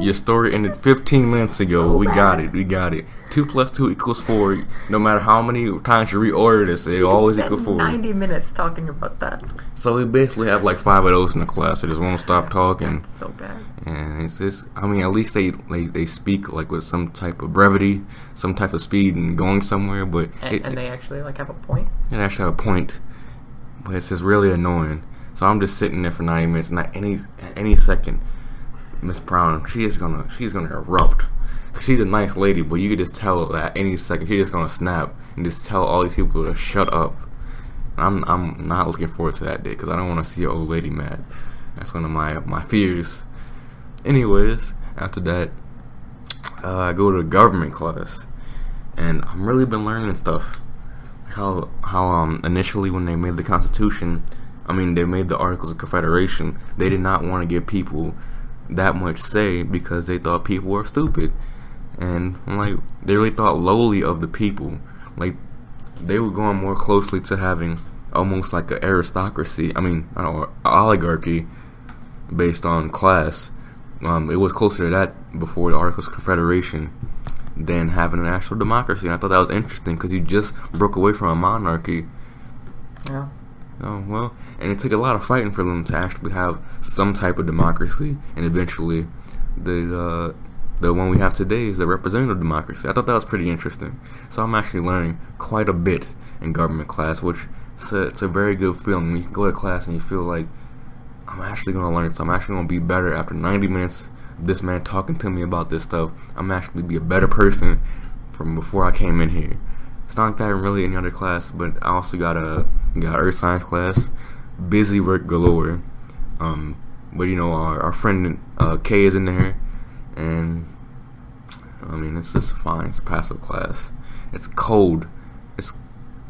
Your story ended 15 minutes ago. So we bad. got it. 2 + 2 = 4. No matter how many times you reorder this, it always equals 4. 90 minutes talking about that. So we basically have like 5 of those in the class. They just won't stop talking. That's so bad. And it's just, I mean, at least they speak like with some type of brevity, some type of speed and going somewhere. But and they actually like have a point. They actually have a point, but it's just really annoying. So I'm just sitting there for 90 minutes, and at any second, Miss Brown, she's gonna erupt. She's a nice lady, but you could just tell that any second she's just gonna snap and just tell all these people to shut up. I'm not looking forward to that day because I don't want to see an old lady mad. That's one of my fears. Anyways, after that, I go to government class, and I've really been learning stuff. How initially when they made the Constitution, they made the Articles of Confederation, they did not want to give people that much say because they thought people were stupid. And they really thought lowly of the people. Like, they were going more closely to having almost like an aristocracy, oligarchy based on class. It was closer to that before the Articles of Confederation than having an actual democracy. And I thought that was interesting because you just broke away from a monarchy. Yeah. Oh, well, and it took a lot of fighting for them to actually have some type of democracy, and eventually the one we have today is the representative democracy. I thought that was pretty interesting. So I'm actually learning quite a bit in government class, which it's a very good feeling. When you go to class and you feel like, I'm actually going to learn, so I'm actually going to be better after 90 minutes of this man talking to me about this stuff. I'm actually be a better person from before I came in here. It's not like that in really any other class, but I also got Earth Science class, busy work galore. But our friend Kay is in there, and it's just fine. It's a passive class. It's cold. It's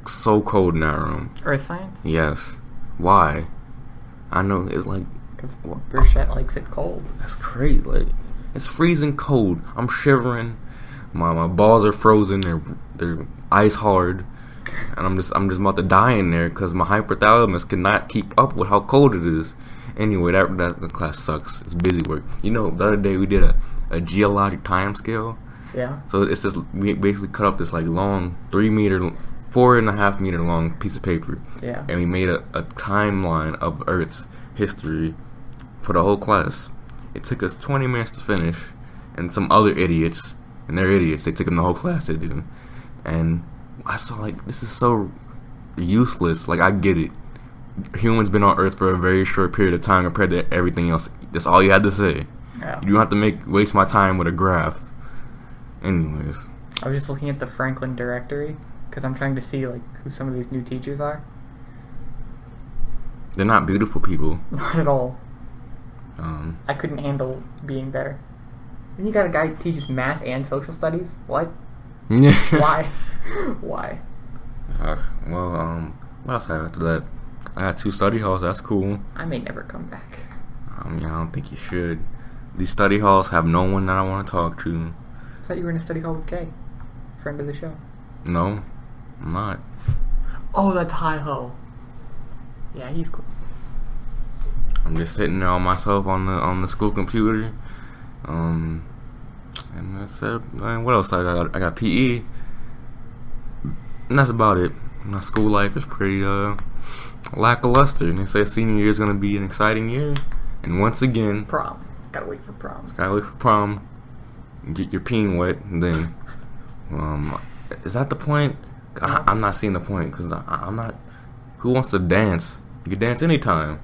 so cold in that room. Earth science? Yes. Why? I know it's like because Burchette likes it cold. That's crazy. Like it's freezing cold. I'm shivering. My balls are frozen. They're ice hard, and I'm just about to die in there because my hypothalamus cannot keep up with how cold it is. Anyway, that class sucks. It's busy work. You know, the other day we did a geologic time scale. Yeah. So it's just we basically cut up this like long 4.5 meter long piece of paper. Yeah. And we made a timeline of Earth's history for the whole class. It took us 20 minutes to finish, and some other idiots, and they're idiots, they took them the whole class to do. And I saw like, this is so useless. Like, I get it. Humans been on Earth for a very short period of time compared to everything else. That's all you had to say. Yeah. You don't have to waste my time with a graph. Anyways. I was just looking at the Franklin directory because I'm trying to see like who some of these new teachers are. They're not beautiful people. Not at all. I couldn't handle being there. Then you got a guy who teaches math and social studies. What? Why? Why? What else I have after that? I had 2 study halls. That's cool. I may never come back. I don't think you should. These study halls have no one that I want to talk to. I thought you were in a study hall with Kay, friend of the show. No, I'm not. Oh, that's Hi-Ho. Yeah, he's cool. I'm just sitting there on myself on the school computer. And that's it. What else I got? I got PE. And that's about it. My school life is pretty lackluster. And they say senior year is going to be an exciting year. And once again, prom. Gotta wait for prom. Gotta wait for prom. Get your peen wet, and then is that the point? I'm not seeing the point because I'm not. Who wants to dance? You can dance anytime.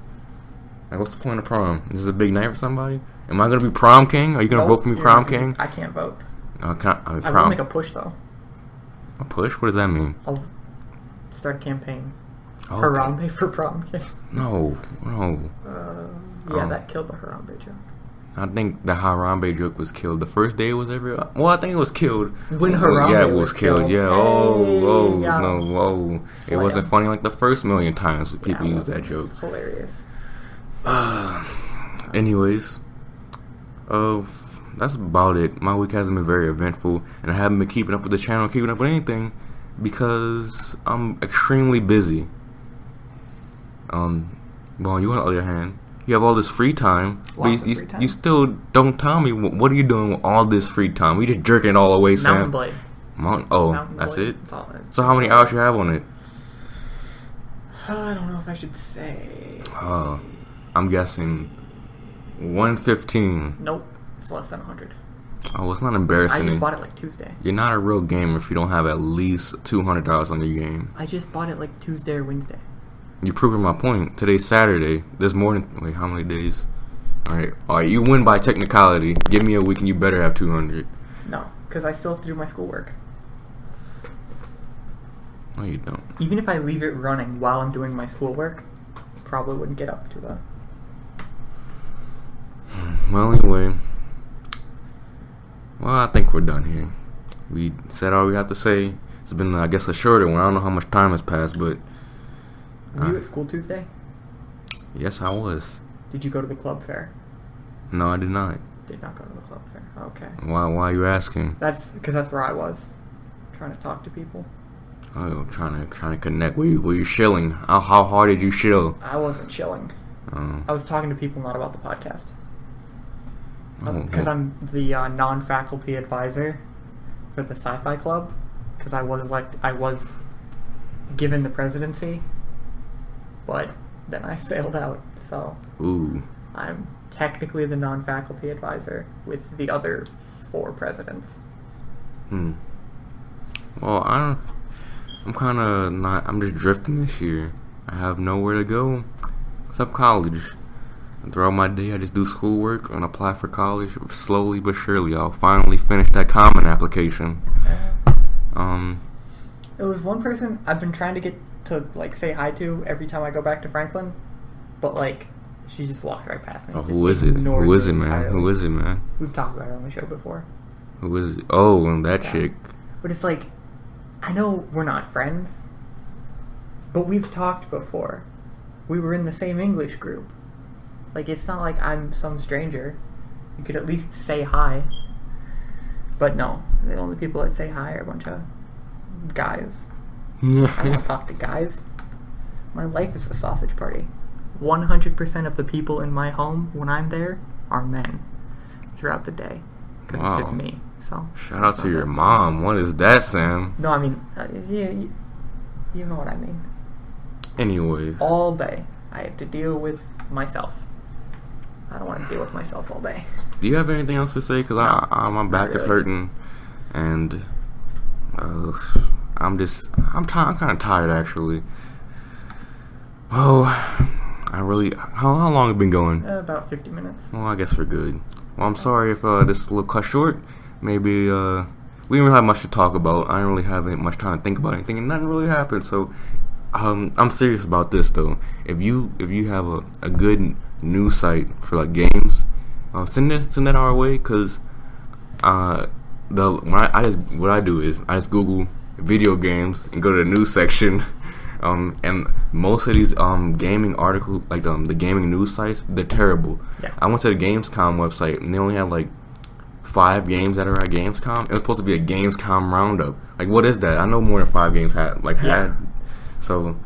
Like, what's the point of prom? Is this a big night for somebody? Am I gonna be prom king? Are you gonna vote for me prom king? I can't vote. I will make a push though. A push? What does that mean? I'll start a campaign. Okay. Harambe for prom king. No. Yeah, that killed the Harambe joke. I think the Harambe joke was killed the first day it was ever. Well, I think it was killed when Harambe was killed. Yeah. Hey, It wasn't funny like the first million times people used that joke. It's hilarious. Anyways, that's about it. My week hasn't been very eventful, and I haven't been keeping up with the channel, keeping up with anything, because I'm extremely busy. Well, you on the other hand, you have all this free time, but you still don't tell me what are you doing with all this free time? We just jerking it all away, Sam. Mountain Blade. Mountain that's Blade. it? That's all it is. So how many hours you have on it? I don't know if I should say. I'm guessing 115. Nope, it's less than 100. Oh, it's not embarrassing. I just bought it like Tuesday. You're not a real gamer if you don't have at least $200 on your game. I just bought it like Tuesday or Wednesday. You're proving my point. Today's Saturday. There's more than... Wait, how many days? Alright, you win by technicality. Give me a week and you better have 200. No, because I still have to do my schoolwork. No, you don't. Even if I leave it running while I'm doing my schoolwork, probably wouldn't get up to that. Well, anyway. Well, I think we're done here. We said all we have to say. It's been, I guess, a shorter one. I don't know how much time has passed, but... Were you at school Tuesday? Yes, I was. Did you go to the club fair? No, I did not. Did not go to the club fair. Okay. Why are you asking? That's because that's where I was. Trying to talk to people. Oh, trying to connect. Were you shilling? How hard did you shill? I wasn't chilling. I was talking to people, not about the podcast. Because I'm the non-faculty advisor for the sci-fi club. Because I was given the presidency, but then I failed out. So I'm technically the non-faculty advisor with the other 4 presidents. Well, I'm kind of not. I'm just drifting this year. I have nowhere to go except college. And throughout my day, I just do schoolwork and apply for college. Slowly but surely, I'll finally finish that common application. It was one person I've been trying to get to like say hi to every time I go back to Franklin, but like she just walks right past me. Oh, who is it? Who is it, man? Entirely. Who is it, man? We've talked about it on the show before. Who is it? Oh, that chick. But it's like I know we're not friends, but we've talked before. We were in the same English group. Like, it's not like I'm some stranger. You could at least say hi. But no, the only people that say hi are a bunch of guys. I don't talk to guys. My life is a sausage party. 100% of the people in my home when I'm there are men throughout the day. Because it's just me. So shout out to your mom. What is that, Sam? No, I mean, you know what I mean. Anyways. All day, I have to deal with myself. I don't want to deal with myself all day. Do you have anything else to say? Because my back is hurting, and I'm kind of tired, actually. Oh, how long have you been going? About 50 minutes. Well, I guess we're good. Well, I'm sorry if this is a little cut short. Maybe we didn't really have much to talk about. I didn't really have much time to think about anything, and nothing really happened. So I'm serious about this, though. If you have a good news site for like games, send that our way. Cause what I do is I just Google video games and go to the news section. And most of these gaming articles, like the gaming news sites, they're terrible. Yeah. I went to the Gamescom website and they only have like 5 games that are at Gamescom. It was supposed to be a Gamescom roundup. Like, what is that? I know more than 5 games had. So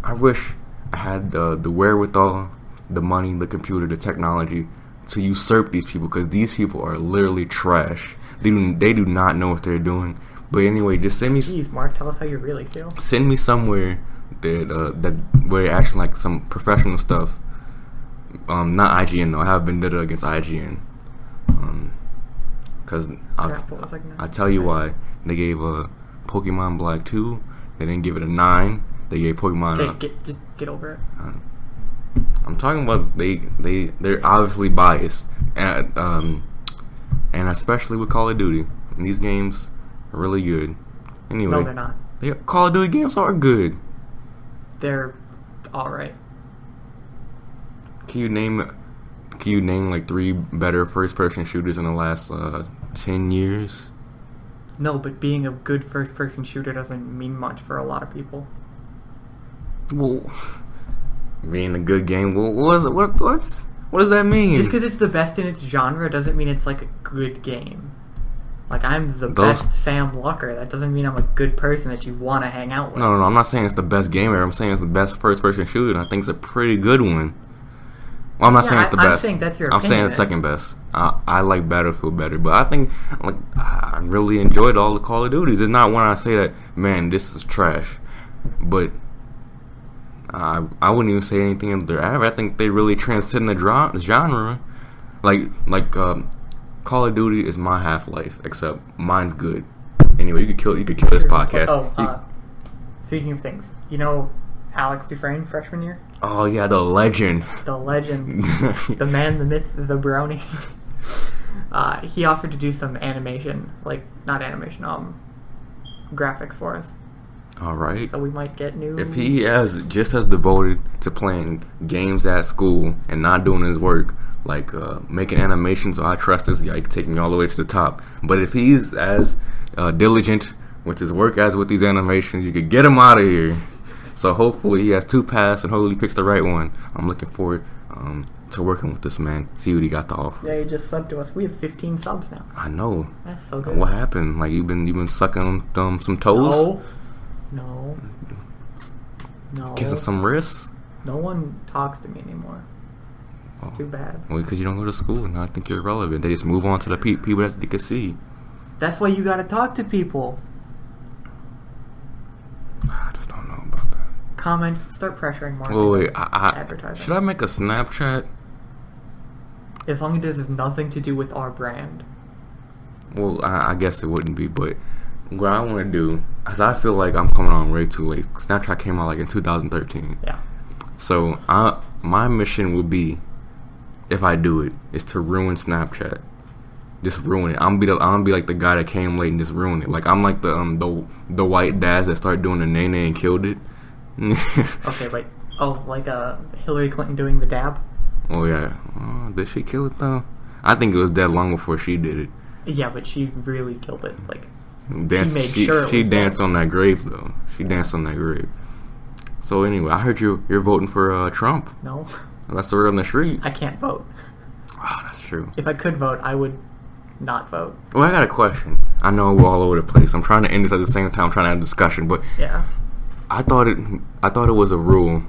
I wish I had the wherewithal, the money, the computer, the technology to usurp these people, because these people are literally trash. They do not know what they're doing. But anyway, just send me. Jeez, Mark, tell us how you really feel. Send me somewhere that where they're actually like some professional stuff. Not IGN though. I have vendetta against IGN. Because I'll tell you why. They gave Pokemon Black 2. They didn't give it a 9. They gave Pokemon. Just get over it. I'm talking about they're obviously biased, and especially with Call of Duty. And these games are really good. Anyway, no, they're not. Call of Duty games are good. They're all right. Can you name like 3 better first-person shooters in the last 10 years? No, but being a good first-person shooter doesn't mean much for a lot of people. Well, being a good game, what does that mean? Just because it's the best in its genre doesn't mean it's like a good game. Like, I'm the best Sam Walker. That doesn't mean I'm a good person that you want to hang out with. No, I'm not saying it's the best game ever. I'm saying it's the best first-person shooter, and I think it's a pretty good one. Well, I'm not saying it's the best. I'm saying that's your opinion. I'm saying it's second best. I like Battlefield better, but I think I really enjoyed all the Call of Duties. It's not when I say that, man, this is trash. But I wouldn't even say anything in their average. I think they really transcend the genre. Like Call of Duty is my Half-Life, except mine's good. Anyway, you could kill this podcast. Speaking of things, you know Alex Dufresne, freshman year? Oh yeah, the legend. The legend. The man, the myth, the brownie. He offered to do some animation, graphics for us. All right. So we might get new. If he is just as devoted to playing games at school and not doing his work, like making animations, I trust this guy. He can take me all the way to the top. But if he's as diligent with his work as with these animations, you could get him out of here. So hopefully he has 2 paths and hopefully he picks the right one. I'm looking forward to working with this man. See what he got to offer. Yeah, he just subbed to us. We have 15 subs now. I know. That's so good. What happened? Like you've been sucking some toes? No. Kissing some wrists? No one talks to me anymore. It's too bad. Well, because you don't go to school and I think you're irrelevant. They just move on to the people that they can see. That's why you gotta talk to people. I just don't know about that. Comments, start pressuring more. Wait, advertising. Should I make a Snapchat? As long as it has nothing to do with our brand. Well, I guess it wouldn't be, but what I want to do, because I feel like I'm coming on way too late. Snapchat came out like in 2013. Yeah. So my mission would be, if I do it, is to ruin Snapchat. Just ruin it. I'm gonna be like the guy that came late and just ruin it. Like I'm like the white dads that started doing the nay and killed it. Okay, wait. Oh, like Hillary Clinton doing the dab? Oh yeah. Did she kill it though? I think it was dead long before she did it. Yeah, but she really killed it. Like Danced, made sure it she was danced that. on that grave though. She danced on that grave. So anyway, I heard you're voting for Trump. No, That's the word on the street. I can't vote. Oh, that's true. If I could vote, I would not vote. Well, I got a question. I know we're all over the place. I'm trying to end this at the same time. I'm trying to have a discussion, but Yeah. I thought it was a rule,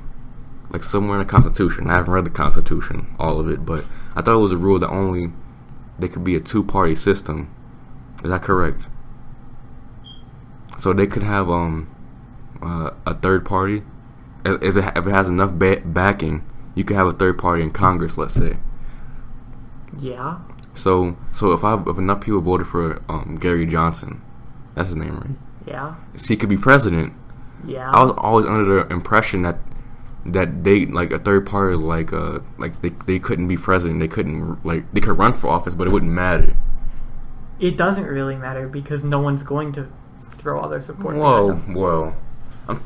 like somewhere in the Constitution. I haven't read the Constitution, all of it, but I thought it was a rule that only there could be a two-party system. Is that correct? So they could have a third party. If it has enough backing, you could have a third party in Congress, let's say. Yeah. So if enough people voted for Gary Johnson, that's his name, right? Yeah. So he could be president. Yeah. I was always under the impression that they like a third party like they couldn't be president. They couldn't they could run for office, but it wouldn't matter. It doesn't really matter because no one's going to throw all their support. Whoa.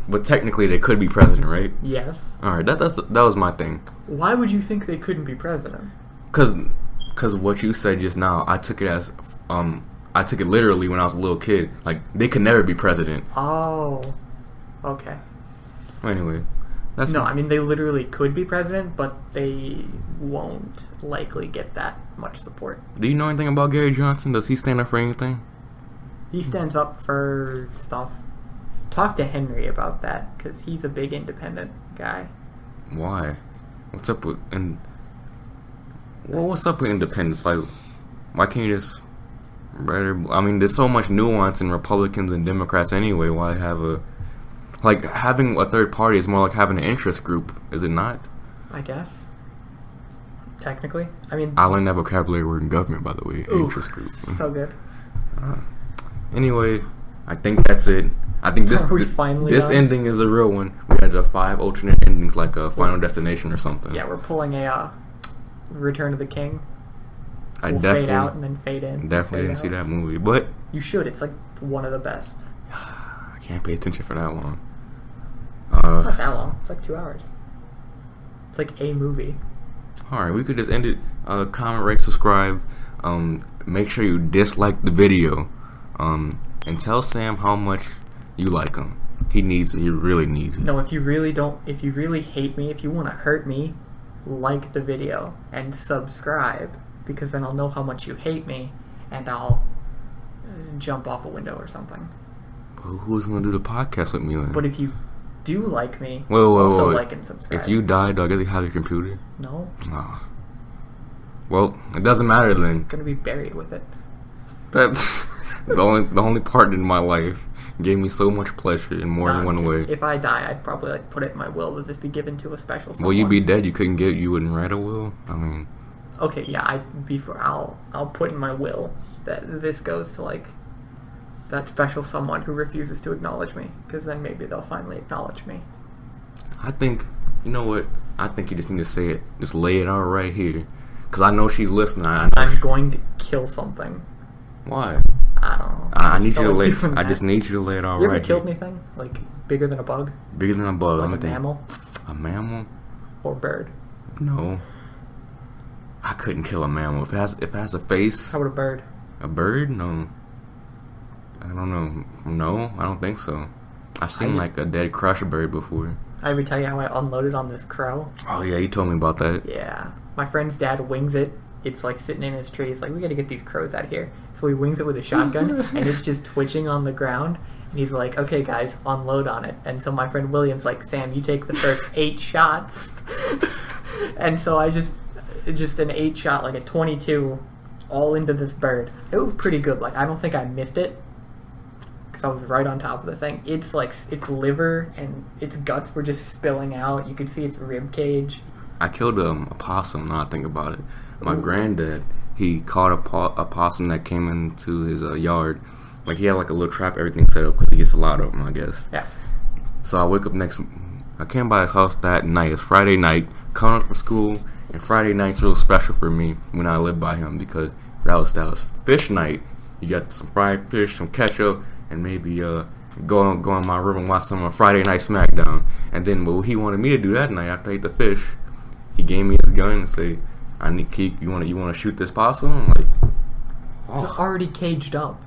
But technically, they could be president, right? Yes. All right, that was my thing. Why would you think they couldn't be president? Because what you said just now, I took it as I took it literally when I was a little kid. Like they could never be president. Oh. Okay. Anyway, that's No, I mean they literally could be president, but they won't likely get that much support. Do you know anything about Gary Johnson? Does he stand up for anything? He stands up for stuff. Talk to Henry about that because he's a big independent guy. Why? What's up with what's up with independence? Like, why can't you just? I mean, there's so much nuance in Republicans and Democrats anyway. Why have having a third party is more like having an interest group, is it not? I guess. Technically, I mean. I learned that vocabulary word in government, by the way. Interest group. So good. Anyway, I think that's it. I think this done? ending is a real one. We had 5 alternate endings, like a Final Destination or something. Yeah, we're pulling a Return of the King. We'll fade out and then fade in. Definitely didn't see that movie, but you should. It's like one of the best. I can't pay attention for that long. It's not that long. It's like 2 hours. It's like a movie. All right, we could just end it. Comment, rate, subscribe. Make sure you dislike the video. And tell Sam how much you like him. He needs it. He really needs it. No, if you really hate me, if you want to hurt me, like the video and subscribe, because then I'll know how much you hate me, and I'll jump off a window or something. Well, who's gonna do the podcast with me then? But if you do like me, wait. like and subscribe. If you die, do I get to have your computer? No. Oh. Well, it doesn't matter then. I'm gonna be buried with it. That's the only part in my life gave me so much pleasure in more than one way. If I die, I'd probably put it in my will that this be given to a special someone. Well, you'd be dead. You wouldn't write a will. I mean. Okay, yeah. I'll put in my will that this goes to that special someone who refuses to acknowledge me, because then maybe they'll finally acknowledge me. I think you know what. I think you just need to say it. Just lay it out right here, because I know she's listening. I'm going to kill something. Why? I don't know. I need you to lay. I just need you to lay it out right. You ever killed anything bigger than a bug? Bigger than a bug. Like a mammal? A mammal? Or bird? No. I couldn't kill a mammal. If it has a face. How about a bird? A bird? No. I don't know. No, I don't think so. I've seen a dead crushed bird before. I ever tell you how I unloaded on this crow? Oh yeah, you told me about that. Yeah. My friend's dad wings it. It's sitting in his tree. He's like, we gotta get these crows out of here. So he wings it with a shotgun, and it's just twitching on the ground. And he's like, okay guys, unload on it. And so my friend William's like, Sam, you take the first 8 shots. And so I just an 8 shot, a 22, all into this bird. It was pretty good. I don't think I missed it, because I was right on top of the thing. It's its liver and its guts were just spilling out. You could see its rib cage. I killed a possum. Now I think about it. My granddad, he caught a possum that came into his yard. He had a little trap, everything set up, because he gets a lot of them, I guess. Yeah. So I wake up I came by his house that night. It's Friday night, coming up from school, and Friday night's real special for me when I live by him, because that was fish night. You got some fried fish, some ketchup, and maybe go in my room and watch some Friday Night SmackDown. And then what he wanted me to do that night after I ate the fish, he gave me his gun and say, you want to shoot this possum? I'm like, It's already caged up.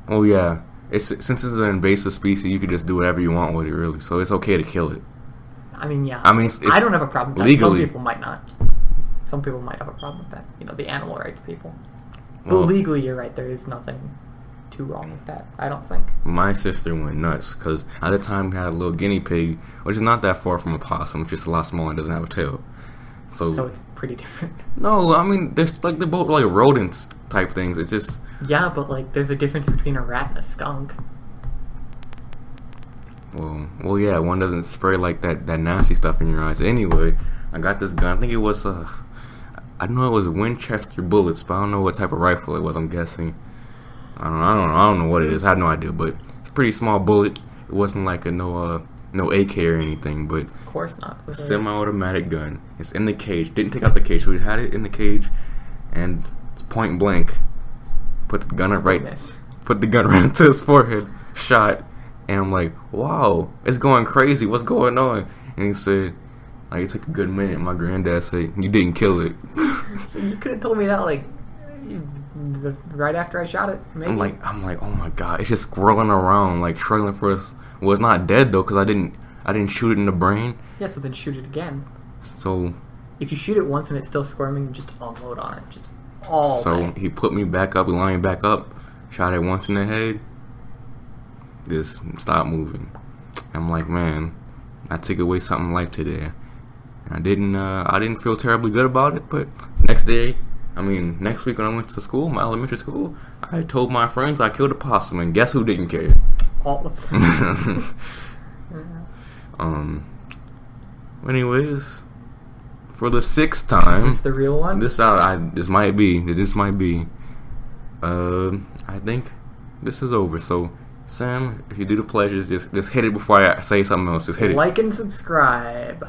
Oh yeah, since it's an invasive species, you can just do whatever you want with it, really. So it's okay to kill it. I mean, yeah. I mean, I don't have a problem with that. legally. Some people might not. Some people might have a problem with that. You know, the animal rights people. Well, But legally, you're right. There is nothing too wrong with that. I don't think. my sister went nuts because at the time we had a little guinea pig, which is not that far from a possum, it's just a lot smaller and doesn't have a tail. So it's pretty different. No, I mean, there's like they're both like rodents type things. It's just Yeah, but like, there's a difference between a rat and a skunk. well, yeah, one doesn't spray like that nasty stuff in your eyes. Anyway, I got this gun. I think it was I know it was Winchester bullets, but I don't know what type of rifle it was. I'm guessing. I don't know what it is. I have no idea, but it's a pretty small bullet. It wasn't like a no AK or anything, but Of course not. a semi-automatic gun. It's in the cage. Didn't take out the cage. So we had it in the cage, and it's point blank. Put the gun Put the gun right into his forehead. Shot, and I'm like, wow, it's going crazy. What's going on? And he said, like, it took a good minute. My granddad said, you didn't kill it. So you could have told me that like right after I shot it. Maybe. I'm like, oh my god, it's just squirreling around, like struggling for us. Well, it's not dead though, because I didn't shoot it in the brain. Yeah, so then shoot it again. So if you shoot it once and it's still squirming, just unload on it. Just all So day. he put me back up, lying back up, shot it once in the head, just stopped moving. I'm like, man, I took away something life today. I didn't feel terribly good about it, but next week when I went to school, my elementary school, I told my friends I killed a possum, and guess who didn't care? All of them. Anyways, for the sixth time, Is this the real one? This might be. I think this is over. So, Sam, if you do the pleasures, just hit it before I say something else. Just hit it. Like and subscribe.